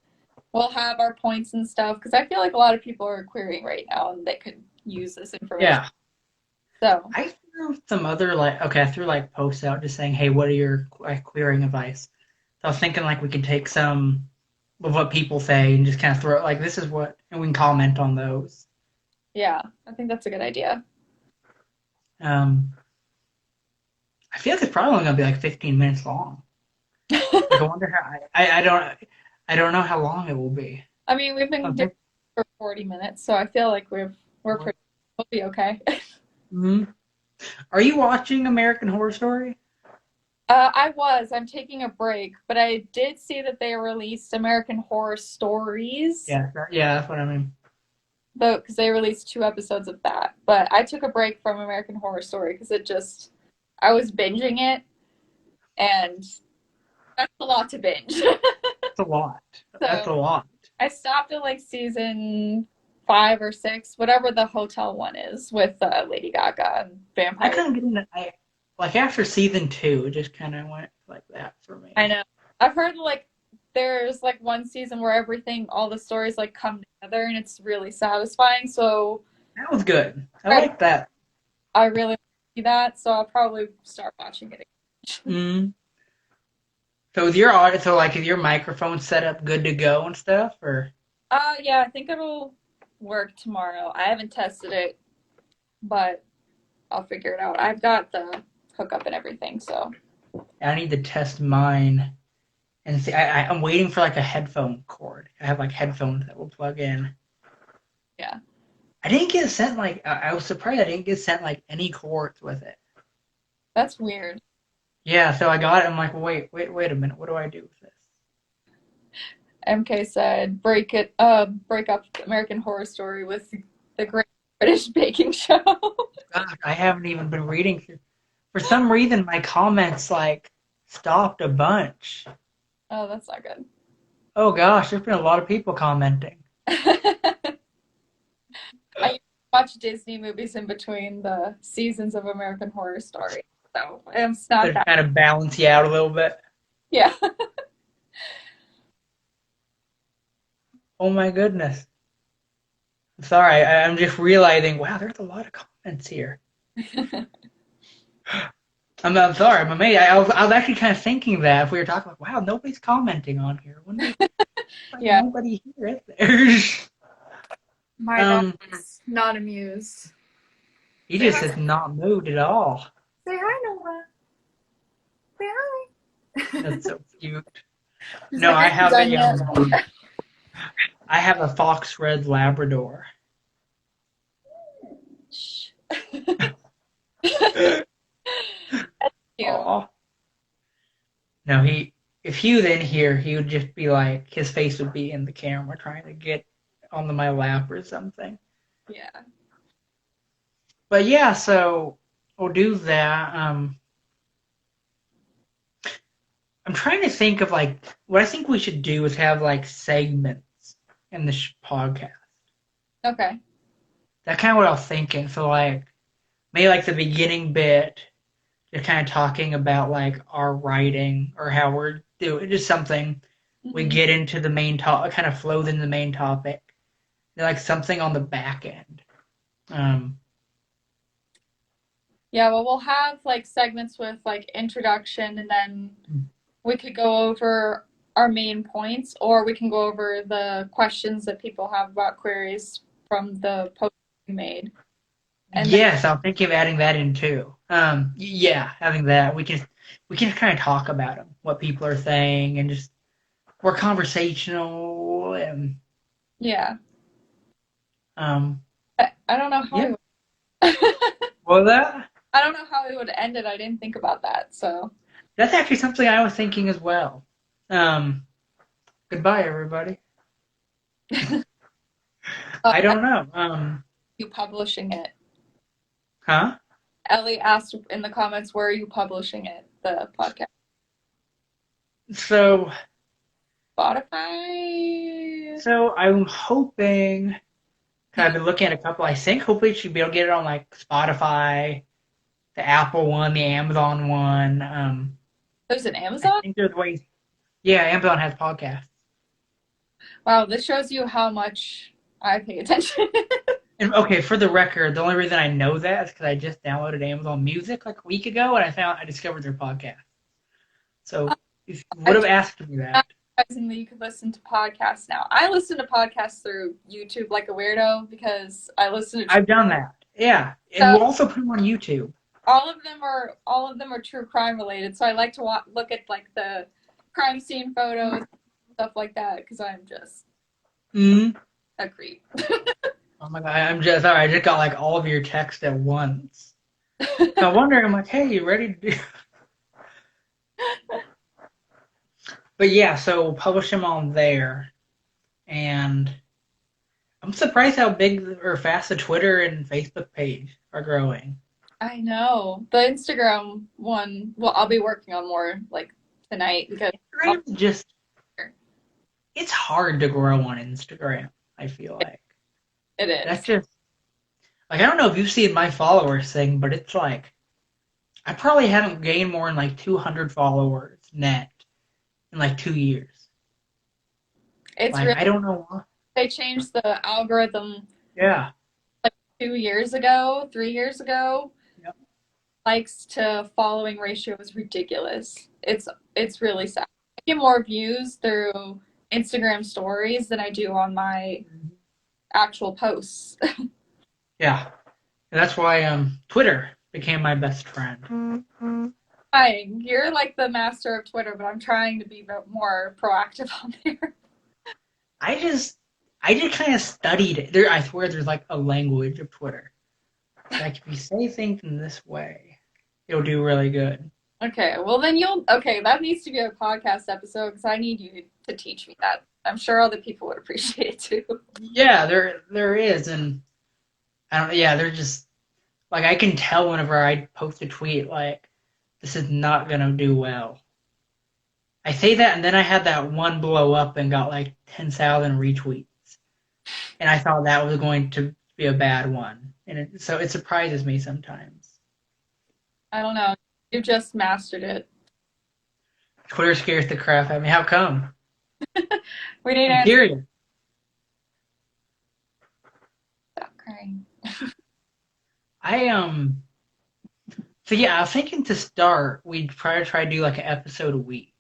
we'll have our points and stuff because I feel like a lot of people are querying right now and they could use this information. yeah. So, I threw some other like okay, I threw like posts out just saying, hey, what are your like querying advice? So I was thinking like we could take some of what people say and just kind of throw like this is what, and we can comment on those. yeah, I think that's a good idea. Um, I feel like it's probably only gonna be like 15 minutes long. Like I wonder how I don't know how long it will be. I mean, we've I been doing think. it for 40 minutes, so I feel like we're pretty we'll be okay. Mhm. Are you watching American Horror Story? I'm taking a break, but I did see that they released American Horror Stories, Yeah, yeah, that's what I mean. though, because they released 2 episodes of that. But I took a break from American Horror Story because I was binging it, and that's a lot to binge. That's a lot. That's So a lot. I stopped at like season 5 or 6, whatever the hotel one is with Lady Gaga and I vampire. couldn't get into I like after season two, it just kind of went like that for I me. know. I've heard like there's like one season where everything, all the stories like come together and it's really satisfying. So That was good. I I, like that. I really want to see that. So I'll probably start watching it again. Mm. So with your audio, so like is your microphone set up good to go and stuff, or Yeah, I think it'll work tomorrow. I haven't tested it, but I'll figure it out. I've got the hookup and everything, so I need to test mine and see. I'm waiting for like a headphone cord. I have like headphones that will plug in. yeah. I didn't get sent like I was surprised I didn't get sent like any cords with it. That's weird. Yeah, so I got it. I'm like, wait a minute. What do I do with this? MK said, break up American Horror Story with the Great British Baking Show. God, I haven't even been reading through. For some reason, my comments like stopped a bunch. Oh, that's not good. Oh gosh, there's been a lot of people commenting. I watch Disney movies in between the seasons of American Horror Story, so it's not To that. kind of balance you out a little bit. Yeah. Oh my goodness. I'm sorry. I'm just realizing. Wow, there's a lot of comments here. I'm sorry. I'm amazed. I was actually kind of thinking that if we were talking like, wow, nobody's commenting on here. Wonder why Yeah. nobody here is there. My dog um, is not amused. he Say just hi. has not moved at all. Say hi, Nova. Say hi. That's so cute. She's No, like, I ain't done yet. I have a fox red Labrador. Shh. Cute. Aw. No, if he was in here, he would just be like his face would be in the camera trying to get onto my lap or something. Yeah. But yeah, so we'll do that. I'm trying to think of like what I think we should do is have like segments in the podcast. Okay. That's kind of what I was thinking. So like maybe like the beginning bit, just kind of talking about like our writing or how we're doing just something. We Hmm. get into the main topic, kind of flows in the main topic. Like something on the back end. Um, Yeah, well, we'll have like segments with like introduction, and then we could go over our main points, or we can go over the questions that people have about queries from the post we made. And then, yes, I'm thinking of adding that in too. Yeah, having that we can kind of talk about them, what people are saying, and just we're conversational and yeah, um, I don't know how we yeah. would I Well, that don't know how it would end it. I didn't think about that. So, that's actually something I was thinking as well. Um, Goodbye, everybody. I I don't know. you publishing it. Huh? Ellie asked in the comments, where are you publishing it? The podcast. So, Spotify. so I'm hoping. Cause I've been looking at a couple. I think hopefully she'll be able to get it on like Spotify, the Apple one, the Amazon one. There's an I Amazon? think there's ways. Yeah, Amazon has podcasts. Wow, this shows you how much I pay attention. And okay, for the record, the only reason I know that is because I just downloaded Amazon Music like a week ago, and I discovered their podcast. So if you I would have just asked me that, realizing that you could listen to podcasts now. I listen to podcasts through YouTube like a weirdo because I listen to true. I've done that. Yeah, and So we'll also put them on YouTube. all of them are true crime related. So I like to look at like the crime scene photos, stuff like that, because I'm just Mm. a creep. Oh my god, I'm just sorry. I just got like all of your text at once. So I'm wondering, I'm like, hey, you ready to do? But yeah, so we'll publish them on there, and I'm surprised how big or fast the Twitter and Facebook page are growing. I know the Instagram one. Well, I'll be working on more like tonight because I'll, Instagram just it's hard to grow on Instagram. I feel like it that's is. just like I don't know if you've seen my followers thing, but it's like I probably haven't gained more than like 200 followers net in like 2 years. It's Like really I don't know why. they changed the algorithm Yeah. like 2 years ago, 3 years ago. Yep. Likes to following ratio is ridiculous. It's really sad. I get more views through Instagram stories than I do on my actual posts. Yeah. And that's why Twitter became my best friend. Hi, you're like the master of Twitter, but I'm trying to be more proactive on there. I just I just kind of studied it. There I swear there's like a language of Twitter. Like if you say things in this way, it'll do really good. Okay, well then okay, that needs to be a podcast episode because I need you to teach me that. I'm sure other people would appreciate it too. Yeah, there is, and I don't. Yeah, they're just like I can tell whenever I post a tweet like this is not gonna do well. I say that, and then I had that one blow up and got like 10,000 retweets, and I thought that was going to be a bad one, and so it surprises me sometimes. I don't know. You just mastered it. Twitter scares the crap out of me. How come? We need to I'm answer. curious. Stop crying. I So yeah, I was thinking to start, we'd try to do like an episode a week.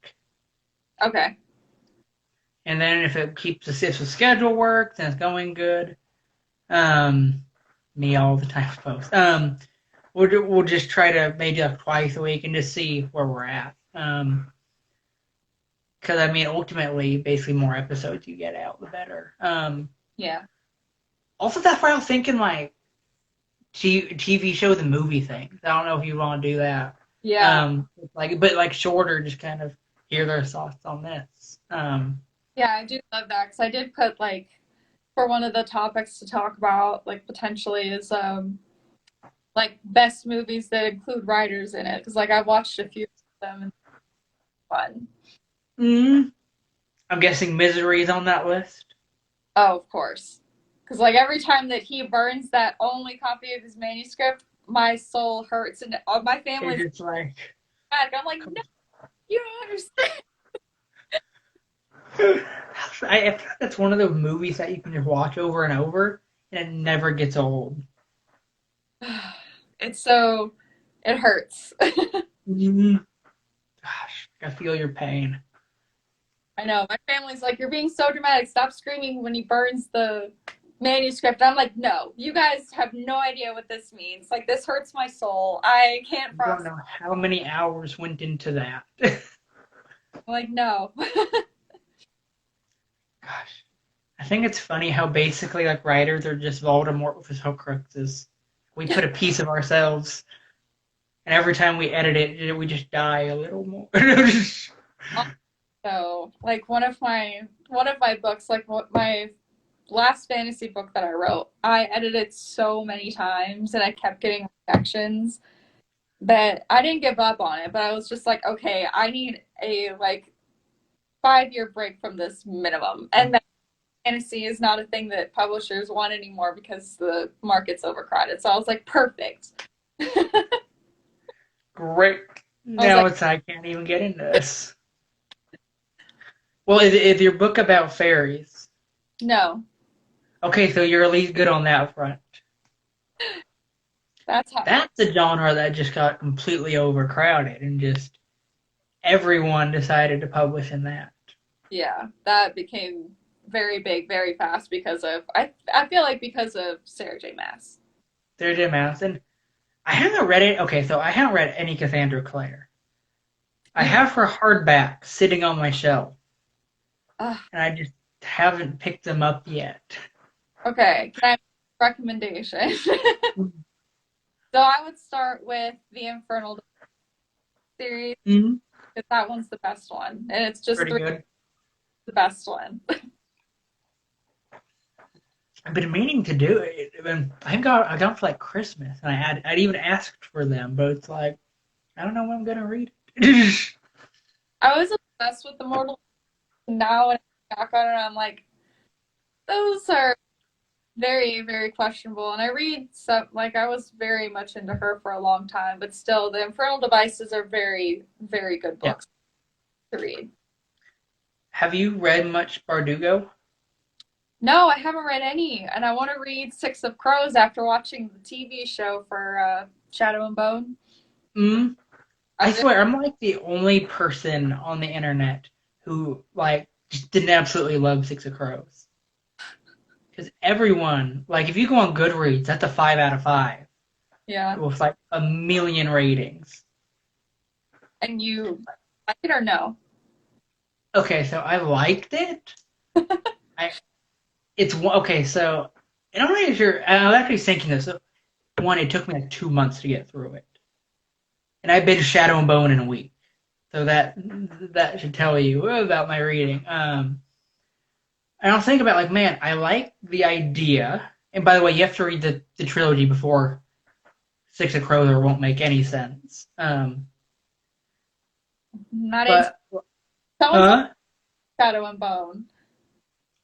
Okay. And then if the schedule works and it's going good, um, me all the time post. We'll just try to maybe like twice a week and just see where we're at. Because I mean, ultimately, basically, more episodes you get out, the better. Yeah. Also, that's why I was thinking like TV shows and movie things. I don't know if you want to do that. Yeah. But like shorter, just kind of hear their thoughts on this. Yeah, I do love that because I did put like for one of the topics to talk about like potentially is like best movies that include writers in it because like I've watched a few of them and it's fun. mm, I'm guessing Misery is on that list. Oh, of course. Because like every time that he burns that only copy of his manuscript, my soul hurts and all my It's family's just like mad. I'm like, no, you don't understand. I feel like that's one of those movies that you can just watch over and over, and it never gets old. It's so it hurts. Mm, Gosh, I feel your pain. I know. My family's like, you're being so dramatic. Stop screaming when he burns the manuscript. I'm like, no, you guys have no idea what this means. Like, this hurts my soul. I can't You don't process. know how many hours went into that. I'm like, no. Gosh, I think it's funny how basically like writers are just Voldemort with his Horcruxes. We put a piece of ourselves, and every time we edit it, we just die a little more. So, like one of my books, like what my last fantasy book that I wrote, I edited so many times and I kept getting rejections that I didn't give up on it, but I was just like, okay, I need a like 5 year break from this minimum. And that fantasy is not a thing that publishers want anymore because the market's overcrowded. So I was like, perfect. I Great. was Now like, it's I can't even get into this. Well, is your book about fairies? no, Okay, so you're at least good on that front. that's how, That's a genre that just got completely overcrowded and just everyone decided to publish in that. yeah, that became very big very fast because of, I feel like because of Sarah J. Maas. There's a mouse, and I haven't read it. Okay, so I haven't read any Cassandra Clare. I You, have her hardback sitting on my shelf, uh, and I just haven't picked them up yet. okay, can I have a recommendation? So I would start with the Infernal series Mm-hmm. because that one's the best one, and it's just Pretty good. the best one. I've been meaning to do it. I got for like Christmas, and I'd even asked for them, but it's like I don't know when I'm gonna read it. I was obsessed with the Mortal. Now when I look back on it, I'm like, those are very, very questionable. And I read some, like, I was very much into her for a long time, but still, the Infernal Devices are very, very good Yeah. books to read. Have you read much Bardugo? No, I haven't read any, and I want to read Six of Crows after watching the TV show for Shadow and Bone. Mm. I I really, swear, I'm like the only person on the internet who like just didn't absolutely love Six of Crows. Because everyone, like, if you go on Goodreads, that's a 5 out of 5 yeah. with like a million ratings. And you like it or no? Okay, so I liked it. I okay. So, and I'm not even sure. I was actually thinking this. One, it took me like 2 months to get through it, and I binged Shadow and Bone in a week. So that should tell you about my reading. And I'll think about like, man, I like the idea. And by the way, you have to read the trilogy before Six of Crows, or it won't make any sense. Not into. But Someone told huh? me Shadow and Bone.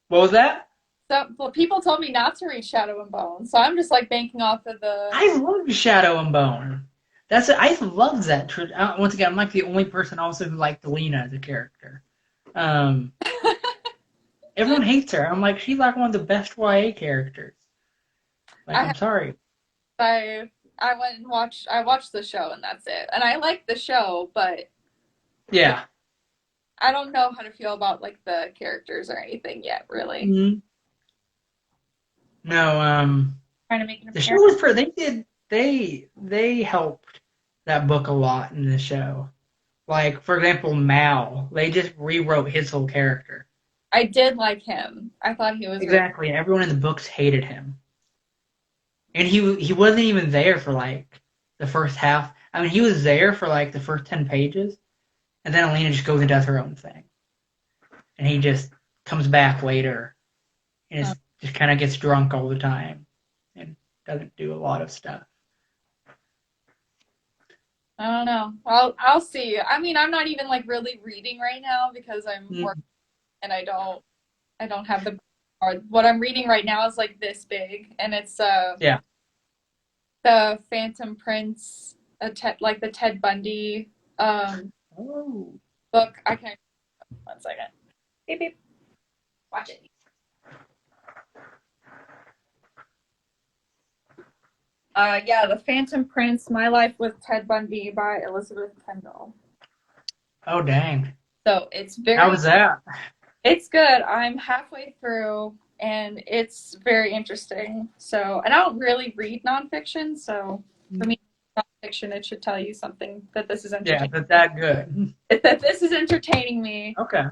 What was that? So, well, people told me not to read Shadow and Bone, so I'm just like banking off of the. I love Shadow and Bone. I love that. Once again, I'm like the only person also who liked Lena as a character. Um, Everyone hates her. I'm like, she's like one of the best YA characters. Like, I I'm have, sorry. I went and watched. I watched the show, and that's it. And I liked the show, but the, Yeah. I don't know how to feel about like the characters or anything yet. Really, Mhm. No. trying to make an The show appearance. was for they helped that book a lot in the show. Like, for example, Mal. They just rewrote his whole character. I did like him. I thought he was really. Exactly, and everyone in the books hated him. And he wasn't even there for like the first half. I mean, he was there for like the first 10 pages, and then Alina just goes and does her own thing, and he just comes back later and just kind of gets drunk all the time and doesn't do a lot of stuff. I don't know. I'll see. I mean, I'm not even like really reading right now because I'm working Mm, and I don't have the. What I'm reading right now is like this big, and it's yeah. the Phantom Prince, like the Ted Bundy Oh. book. I can 1 second. Beep beep. Watch it. Yeah, The Phantom Prince: My Life with Ted Bundy by Elizabeth Kendall. Oh dang. So it's How very, was that? it's good. I'm halfway through, and it's very interesting. So, and I don't really read nonfiction, so for me, nonfiction, it should tell you something that this is Yeah, entertaining. but that good. That this is entertaining me. Okay.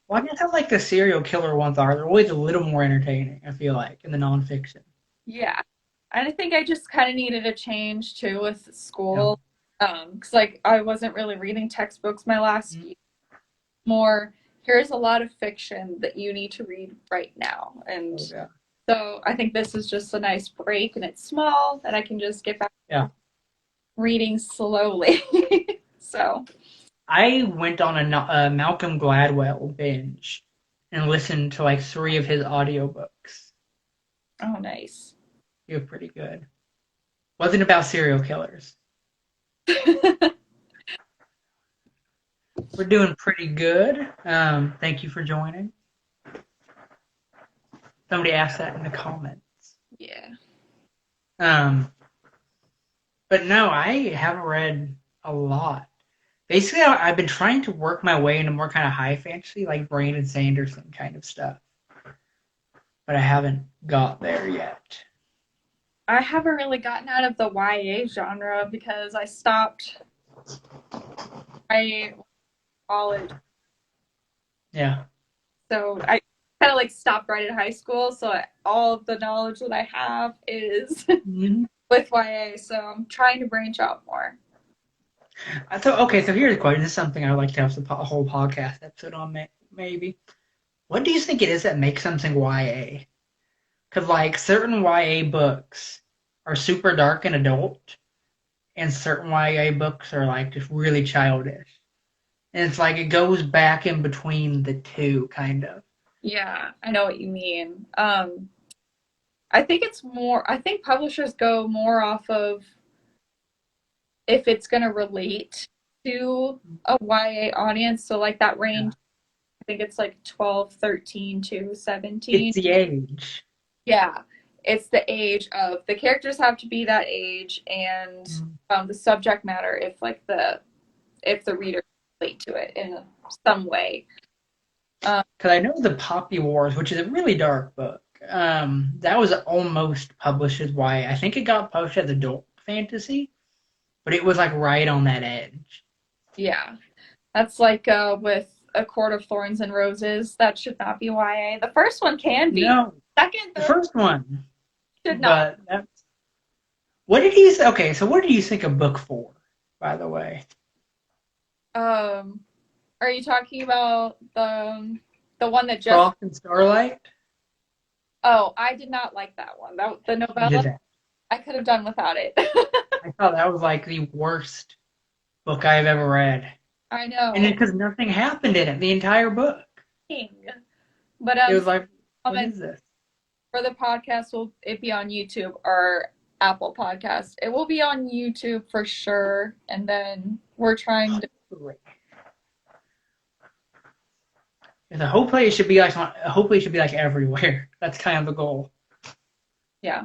Well, I guess how like the serial killer ones are. They're always a little more entertaining. I feel like in the nonfiction. Yeah. I think I just kind of needed a change too with Yeah. school. Because like I wasn't really reading textbooks my last Mm. year. More, here's a lot of fiction that you need to read right now. And Oh yeah. so I think this is just a nice break and it's small and I can just get back Yeah. reading slowly. So, I went on a Malcolm Gladwell binge and listened to like three of his audiobooks. oh, nice. They were pretty good. Wasn't about serial killers. We're doing pretty good. Thank you for joining. Somebody asked that in the comments. Yeah. Um, but no, I haven't read a lot. Basically, I've been trying to work my way into more kind of high fantasy, like Brandon Sanderson kind of stuff, but I haven't got there yet. I haven't really gotten out of the YA genre because I stopped. I college, Yeah. so I kind of like stopped right at high school. So all of the knowledge that I have is Mhm. with YA. So I'm trying to branch out more. I thought, okay, so here's a question. This is something I'd like to have a whole podcast episode on, maybe. What do you think it is that makes something YA? Because, like, certain YA books are super dark and adult, and certain YA books are, like, just really childish. And it's like it goes back in between the two, kind of. Yeah, I know what you mean. I think it's more. I think publishers go more off of if it's going to relate to a YA audience. So like that Yeah. range, I think it's like 12, 13 to It's 17. the age. Yeah, it's the age of the characters have to be that age, and Mm. the subject matter. If the reader can relate to it in some way. Um, Because I know the Poppy Wars, which is a really dark book, that was almost published as YA. I think it got published as adult fantasy, but it was like right on that edge. yeah, that's like with A Court of Thorns and Roses. That should not be YA. The first one can be. No, Second, the though, first one, should not. but what did you say? Okay, so what did you think of book four, by the way? Um, are you talking about the one that just? Frost and Starlight? Oh, I did not like that one. That the You did novella. that. I could have done without it. I thought that was like the worst book I've ever read. I And know. because nothing happened in it, the entire book. But It was like, what comments is this? for the podcast will it be on YouTube or Apple Podcast? It will be on YouTube for sure. And then we're trying to. So hopefully it should be like everywhere. That's kind of the goal. Yeah.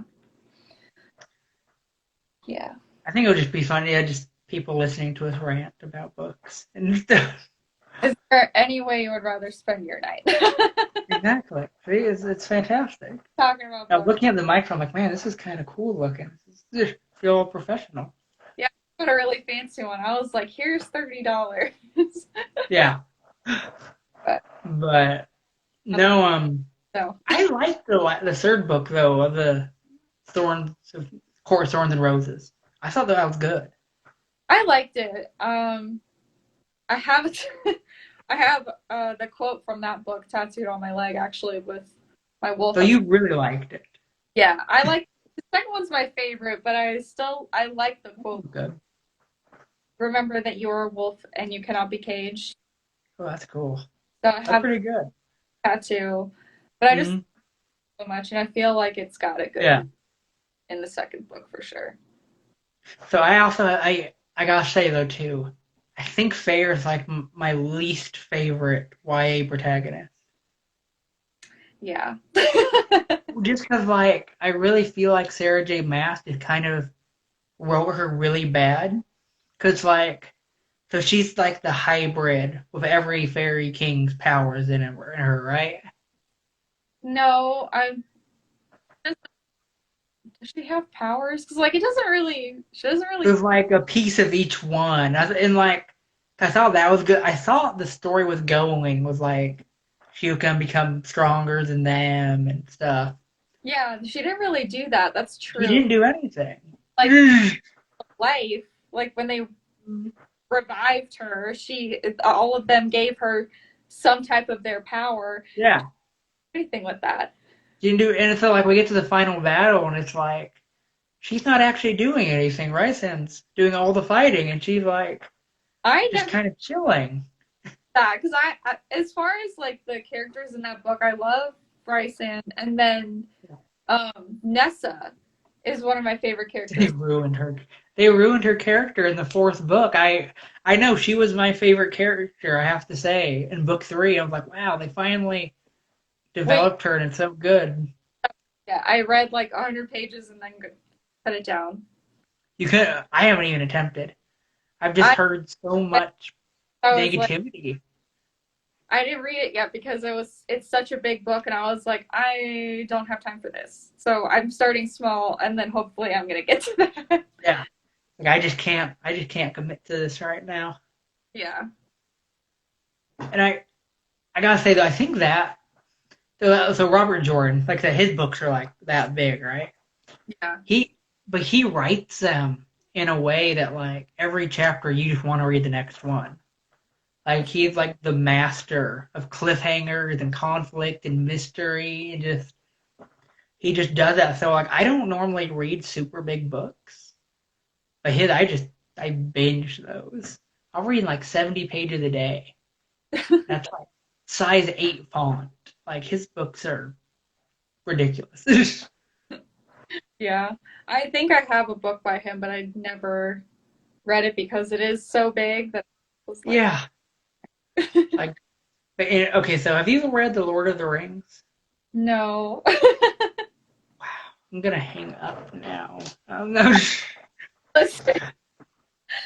Yeah. I think it'll just be fun. Yeah, just people listening to us rant about books and stuff. Is there any way you would rather spend your night Exactly. See, it's fantastic. talking about I was books? looking at the microphone, I'm like, man, this is kind of cool looking. This is just feel professional. Yeah, I got a really fancy one. I was like, here's $30. Yeah. But But no, so I like the third book though of the Thorns of Court of Thorns and Roses. I thought that was good. I liked it. I have I have the quote from that book tattooed on my leg actually with my wolf. So you really liked it. Yeah, I like the second one's my favorite, but I like the quote. Good. Remember that you're a wolf and you cannot be caged. Oh, that's cool. So I That's have pretty good. a tattoo, but I just Hmm. so much, and I feel like it's got it Yeah. good in the second book for sure. So I gotta say though too, I think Faye is like my least favorite YA protagonist. Yeah. Just because like I really feel like Sarah J. Maas is kind of wrote her really bad. Cause like so she's like the hybrid with every fairy king's powers in her, right? No, I does she have powers? Because like it doesn't really. She doesn't really. There's like a piece of each one. And like I thought that was good. I thought the story was like she was gonna become stronger than them and stuff. Yeah, she didn't really do that. That's He true. didn't do anything. Like life, like when they revived her, she all of them gave her some type of their power. Yeah. Anything with that. She didn't do, and so like we get to the final battle, and it's like she's not actually doing anything, right? Since doing all the fighting, and she's like I just never kind of chilling. that because as far as like the characters in that book, I love Bryson, and then Nessa is one of my favorite They characters. ruined her. They ruined her character in the fourth book. I know she was my favorite character. I have to say, in book three, I was like, wow, they finally Wait, developed her, and it's so good. yeah, I read like 100 pages and then cut it down. You could. I haven't even attempted. I've just I heard so much I was like, negativity. I didn't read it yet because it's such a big book, and I was like, I don't have time for this. So I'm starting small, and then hopefully I'm gonna get to that. Yeah, like I just can't. I just can't commit to this right now. Yeah, And I gotta say though, I think that so Robert Jordan, like that, his books are like that big, right? yeah. He, but he writes them in a way that like every chapter you just want to read the next one. Like he's like the master of cliffhangers and conflict and mystery and just he just does that. So like I don't normally read super big books, but his I binge those. I'll read like 70 pages a day. That's like size 8 font. Like his books are ridiculous. Yeah. I think I have a book by him, but I never read it because it is so big that I was like, Yeah. Like okay, so have you read The Lord of the Rings? no. Wow. I'm gonna hang up now. No.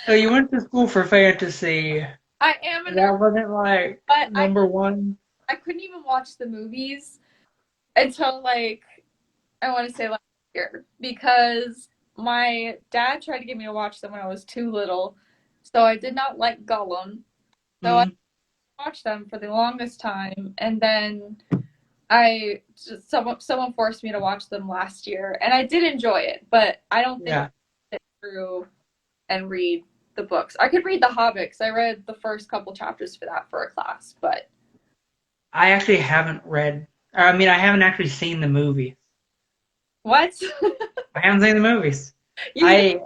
So you went to school for fantasy. I am a nerd, That wasn't like but number one. I couldn't even watch the movies until like I want to say last year because my dad tried to get me to watch them when I was too little. So I did not like Gollum. So I Mm, watched them for the longest time, and then I just someone forced me to watch them last year, and I did enjoy it, but I don't think I yeah. could sit through and read the books. I could read The Hobbit 'cause I read the first couple chapters for that for a class, but I actually haven't read. I mean, I haven't actually seen the movie. what? I haven't seen the movies. You get I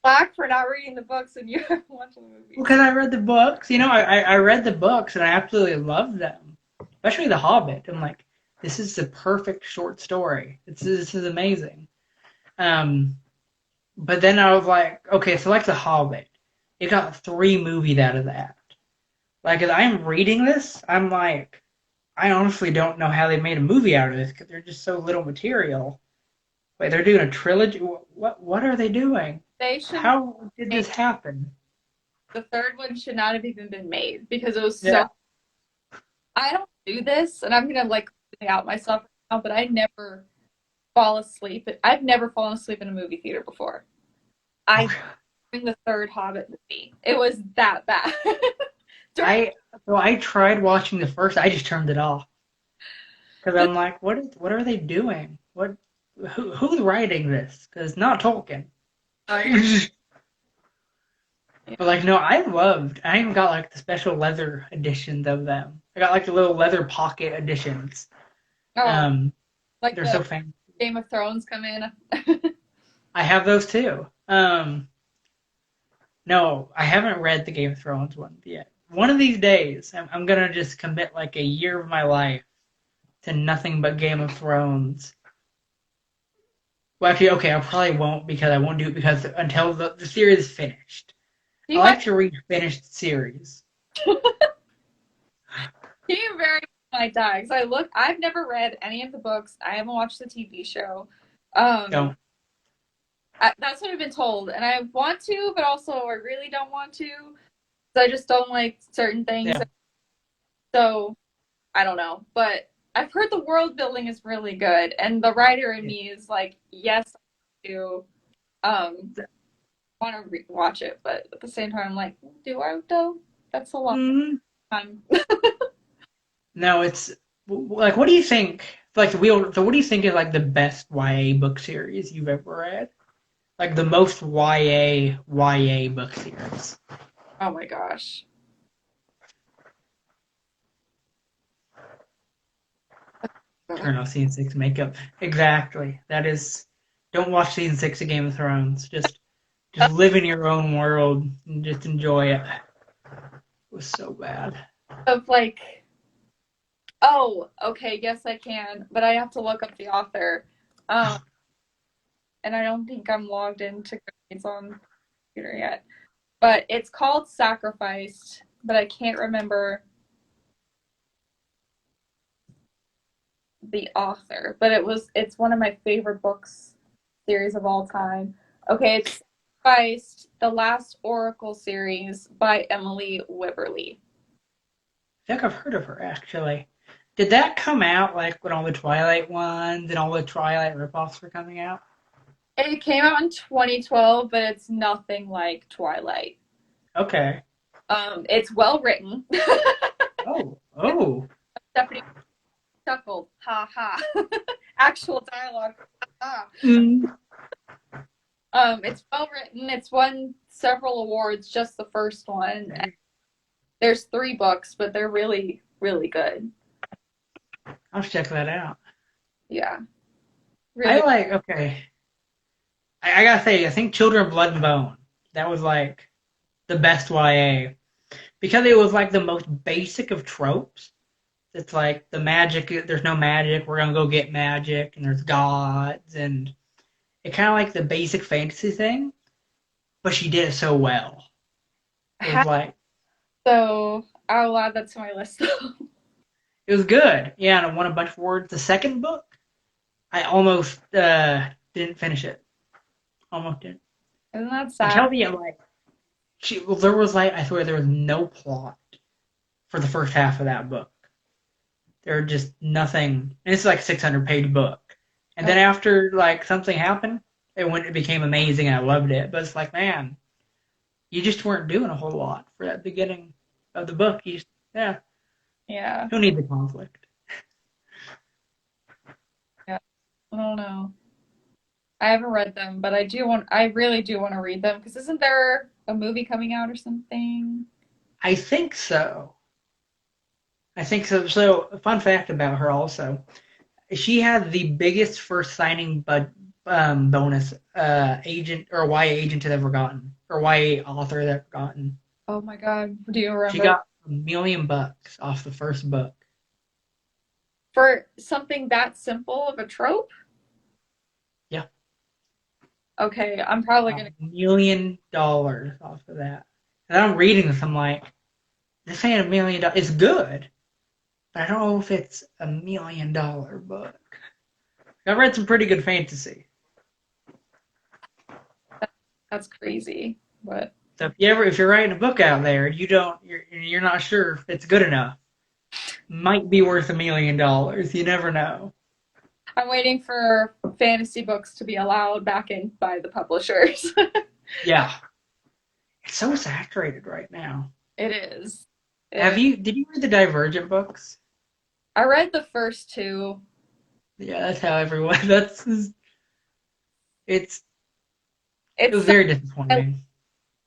black for not reading the books and you haven't watched the movies. because I read the books. You know, I read the books and I absolutely loved them, especially The Hobbit. I'm like, this is the perfect short story. This is amazing. Um, but then I was like, okay, so like The Hobbit, it got three movies out of that. Like, as I'm reading this, I'm like, I honestly don't know how they made a movie out of this because there's just so little material. Wait, they're doing a trilogy? What are they doing? They should How did make this happen? the third one should not have even been made because it was so Yeah. I don't do this and I'm gonna like out myself right now, but I never fall asleep. I've never fallen asleep in a movie theater before. I in the third Hobbit movie. It was that bad. During I so I tried watching the first. I just turned it off because the I'm like, what are they doing? Who's writing this? Because not Tolkien. I, but like no, I loved. I even got like the special leather editions of them. I got like the little leather pocket editions. oh, Um, like they're the so fancy. Game of Thrones come in. I have those too. No, I haven't read the Game of Thrones one yet. One of these days, I'm gonna just commit like a year of my life to nothing but Game of Thrones. Well, actually, okay, I probably won't because I won't do it because until the series is finished. I You like to read finished series. you very much might die because I've never read any of the books. I haven't watched the TV show. Um, Don't. that's what I've been told, and I want to, but also I really don't want to. I just don't like certain things. Yeah. So I don't know, but I've heard the world building is really good, and the writer in me is like, yes, I do um want to watch it, but at the same time, I'm like, do I though? That's a long Mm, time. no, it's. Like, what do you think? Like the wheel. So, what do you think is like the best YA book series you've ever read? Like the most YA book series. Oh my gosh. Turn off season six makeup. Exactly. That is. Don't watch season six of Game of Thrones. Just live in your own world and just enjoy it. It was so bad. Of like, oh, okay, yes I can, but I have to look up the author. Um, and I don't think I'm logged into Goodreads on the computer yet. But it's called Sacrificed, but I can't remember the author. But it's one of my favorite books series of all time. Okay, it's Sacrificed, the Last Oracle series by Emily Wibberley. I think I've heard of her actually. Did that come out like when all the Twilight ones and all the Twilight ripoffs were coming out? It came out in 2012, but it's nothing like Twilight. Okay. It's well written. Oh, oh. Stephanie chuckled, ha ha. Actual dialogue, ha. Mm. It's well written. It's won several awards, just the first one. And there's three books, but they're really, really good. I'll check that out. Yeah, I really. like, okay. I gotta say, I think Children of Blood and Bone, that was like the best YA. Because it was like the most basic of tropes. It's like the magic, there's no magic, we're gonna go get magic, and there's gods, and it kind of like the basic fantasy thing, but she did it so well. It was like, So I'll add that to my list. it was good. Yeah, and it won a bunch of awards. The second book, I almost didn't finish it. Almost didn't. Isn't that sad? Until the like, well, there was like, I swear there was no plot for the first half of that book. There was just nothing. And it's like a 600-page book. And Oh, then after like something happened, it became amazing and I loved it. But it's like, man, you just weren't doing a whole lot for that beginning of the book. You just, yeah, yeah, who needs the conflict? yeah. I don't know. I haven't read them, but I really do want to read them because isn't there a movie coming out or something? I think so. I think so. So, a fun fact about her also, she had the biggest first signing bonus agent or YA agent had ever gotten, or YA author had ever gotten. Oh my God. Do you She remember? got $1 million off the first book. For something that simple of a trope? Yeah, Okay, I'm probably got gonna. $1 million off of that. And I'm reading this, I'm like, this ain't $1 million. It's good, but I don't know if it's $1 million book. I've read some pretty good fantasy. That's crazy, but So if you're writing a book out there, you're not sure if it's good enough. Might be worth $1 million. You never know. I'm waiting for fantasy books to be allowed back in by the publishers. Yeah, it's so saturated right now. It is. Have It, you? Did you read the Divergent books? I read the first two. Yeah, that's how everyone. That's it's. It It's was such very a disappointing.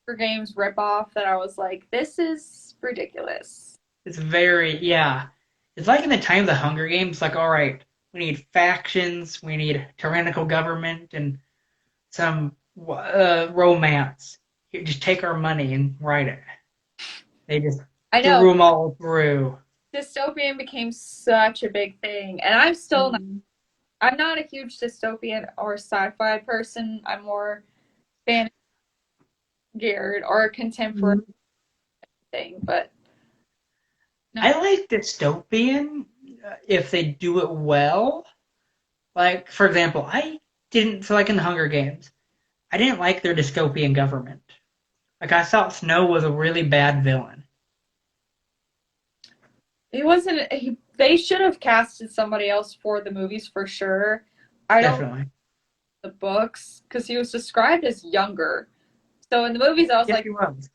Hunger Games ripoff that I was like, this is ridiculous. It's very yeah. It's like in the time of the Hunger Games. Like, all right, we need factions, we need tyrannical government, and some romance. Here, just take our money and write it. They just I know threw them all through. dystopian became such a big thing, and I'm still not. Mhm. I'm not a huge dystopian or sci-fi person. I'm more fantasy geared or contemporary thing, but I no. like dystopian if they do it well. Like, for example, I didn't feel like in the Hunger Games, I didn't like their dystopian government. Like, I thought Snow was a really bad villain. He wasn't. They should have casted somebody else for the movies for sure. I don't read Definitely. the books because he was described as younger. So in the movies, I was Yes, like, he was.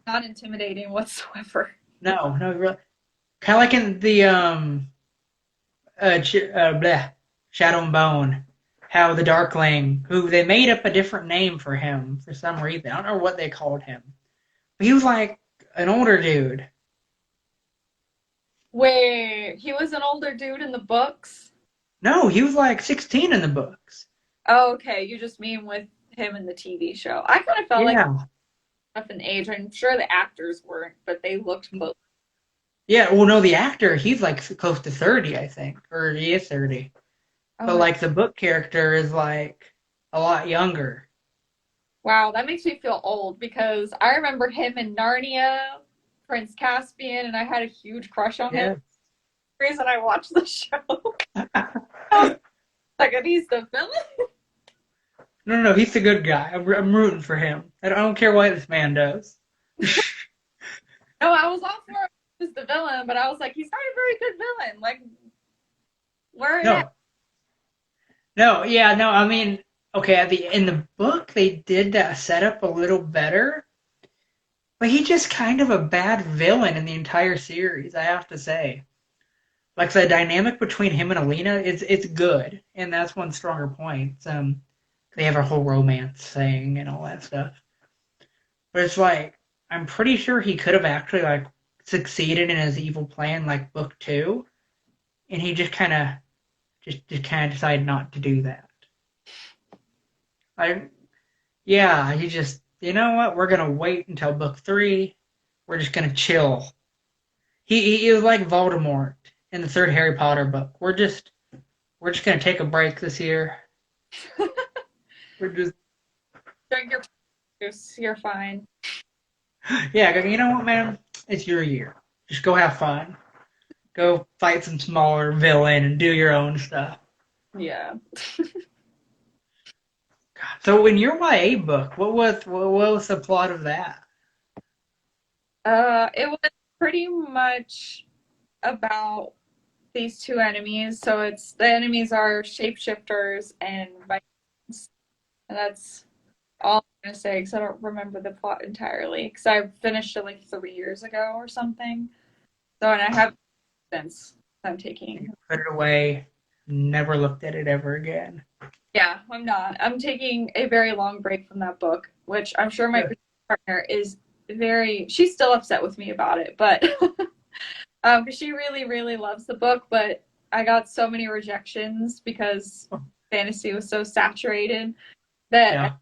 not intimidating whatsoever. No, no, really. Kind of like in the Shadow and Bone, how the Darkling, who they made up a different name for him for some reason. I don't know what they called him. But he was like an older dude. Wait, he was an older dude in the books? No, he was like 16 in the books. Oh, okay, you just mean with him in the TV show. I kind of felt like Yeah. up in age. I'm sure the actors weren't, but they looked close. Yeah, well, no, the actor, he's like close to 30, I think. Or he is 30. Oh But my, like the book character is like a lot younger. wow, that makes me feel old because I remember him in Narnia, Prince Caspian, and I had a huge crush on him. Yeah. The reason I watched the show. I was like, he's the villain. No, he's a good guy. I'm rooting for him. I don't care what this man does. No, I was all for him as the villain, but I was like, he's not a very good villain. Like, where it at? No, no, yeah, no. I mean, okay, in the book they did that setup a little better, but he's just kind of a bad villain in the entire series. I have to say, like the dynamic between him and Alina, it's good, and that's one stronger point. They have a whole romance thing and all that stuff, but it's like I'm pretty sure he could have actually like succeeded in his evil plan, like book two, and he just kind of decided not to do that. Like, yeah, he just, you know what? We're gonna wait until book three. We're just gonna chill. He was like Voldemort in the third Harry Potter book. We're just gonna take a break this year. We're just Drink your juice. You're fine. yeah. You know what, man? It's your year. Just go have fun. Go fight some smaller villain and do your own stuff. Yeah. So in your YA book, what was the plot of that? It was pretty much about these two enemies. So it's the enemies are shapeshifters and Vikings, and that's all I'm gonna say because I don't remember the plot entirely because I finished it like 3 years ago or something. So and I have since I'm taking. You put it away. Never looked at it ever again. Yeah, I'm not. I'm taking a very long break from that book, which I'm sure my partner is very. She's still upset with me about it, but because she really, really loves the book, but I got so many rejections because fantasy was so saturated that I Yeah.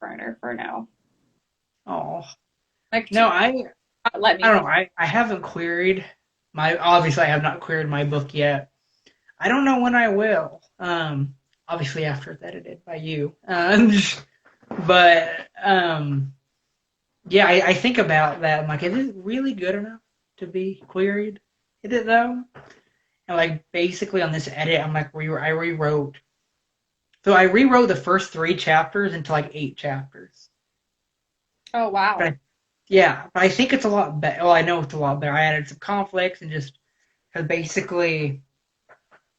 burn her for now. Oh. Like No, she let I me. don't know. I haven't queried my obviously I have not queried my book yet. I don't know when I will. Obviously after it's edited by you. But yeah, I think about that. I'm like, is it really good enough to be queried? Is it though? And like basically on this edit, I'm like I rewrote. So I rewrote the first three chapters into like eight chapters. Oh But wow. yeah, but I think it's a lot better. Well, I know it's a lot better. I added some conflicts and just because basically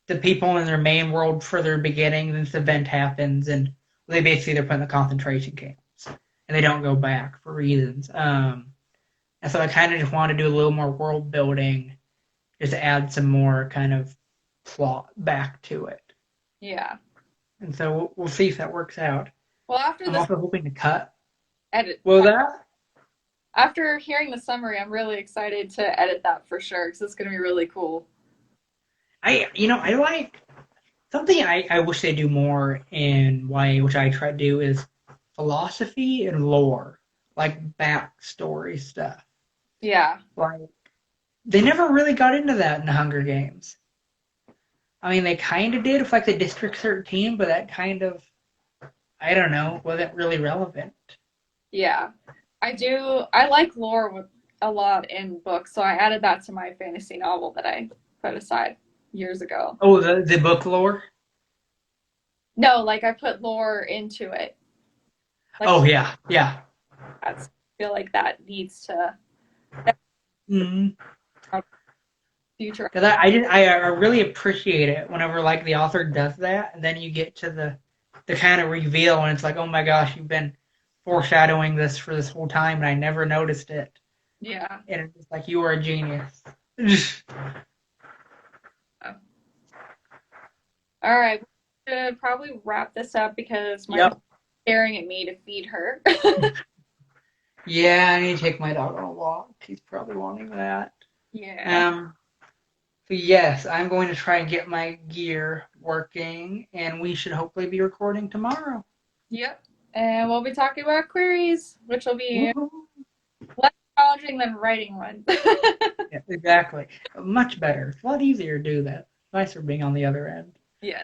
the people in their main world for their beginning, this event happens, and they're put in the concentration camps, and they don't go back for reasons. And so I kind of just want to do a little more world building, just add some more kind of plot back to it. Yeah. And so we'll see if that works out. Well, after I'm this also hoping to cut. edit, Will that? after hearing the summary, I'm really excited to edit that for sure because it's gonna be really cool. I like something I wish they do more in YA, which I try to do, is philosophy and lore, like backstory stuff. Yeah. Like they never really got into that in the Hunger Games. I mean, they kind of did with like the District 13, but that kind of I don't know wasn't really relevant. Yeah. I do. I like lore a lot in books, so I added that to my fantasy novel that I put aside years ago. Oh, the book lore. No, like I put lore into it. Like Oh yeah, yeah. that's I feel like that needs to that Mm-hmm. future. Because I really appreciate it whenever like the author does that, and then you get to the kind of reveal, and it's like, oh my gosh, you've been foreshadowing this for this whole time, and I never noticed it. Yeah. And it's like you are a genius. All right, we should probably wrap this up because my dog's Yep. staring at me to feed her. Yeah, I need to take my dog on a walk. He's probably wanting that. Yeah. Um, but yes, I'm going to try and get my gear working, and we should hopefully be recording tomorrow. Yep. And we'll be talking about queries, which will be Woohoo! less challenging than writing one. Yeah, exactly. Much better. It's a lot easier to do that. Nicer being on the other end. Yes.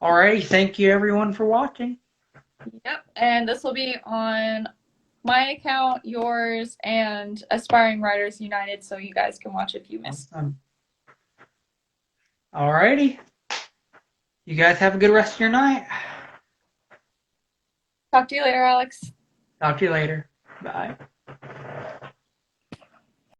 Alrighty, thank you everyone for watching. Yep. And this will be on my account, yours, and Aspiring Writers United, so you guys can watch if you missed. Awesome. Alrighty. You guys have a good rest of your night. Talk to you later, Alex. Talk to you later. Bye.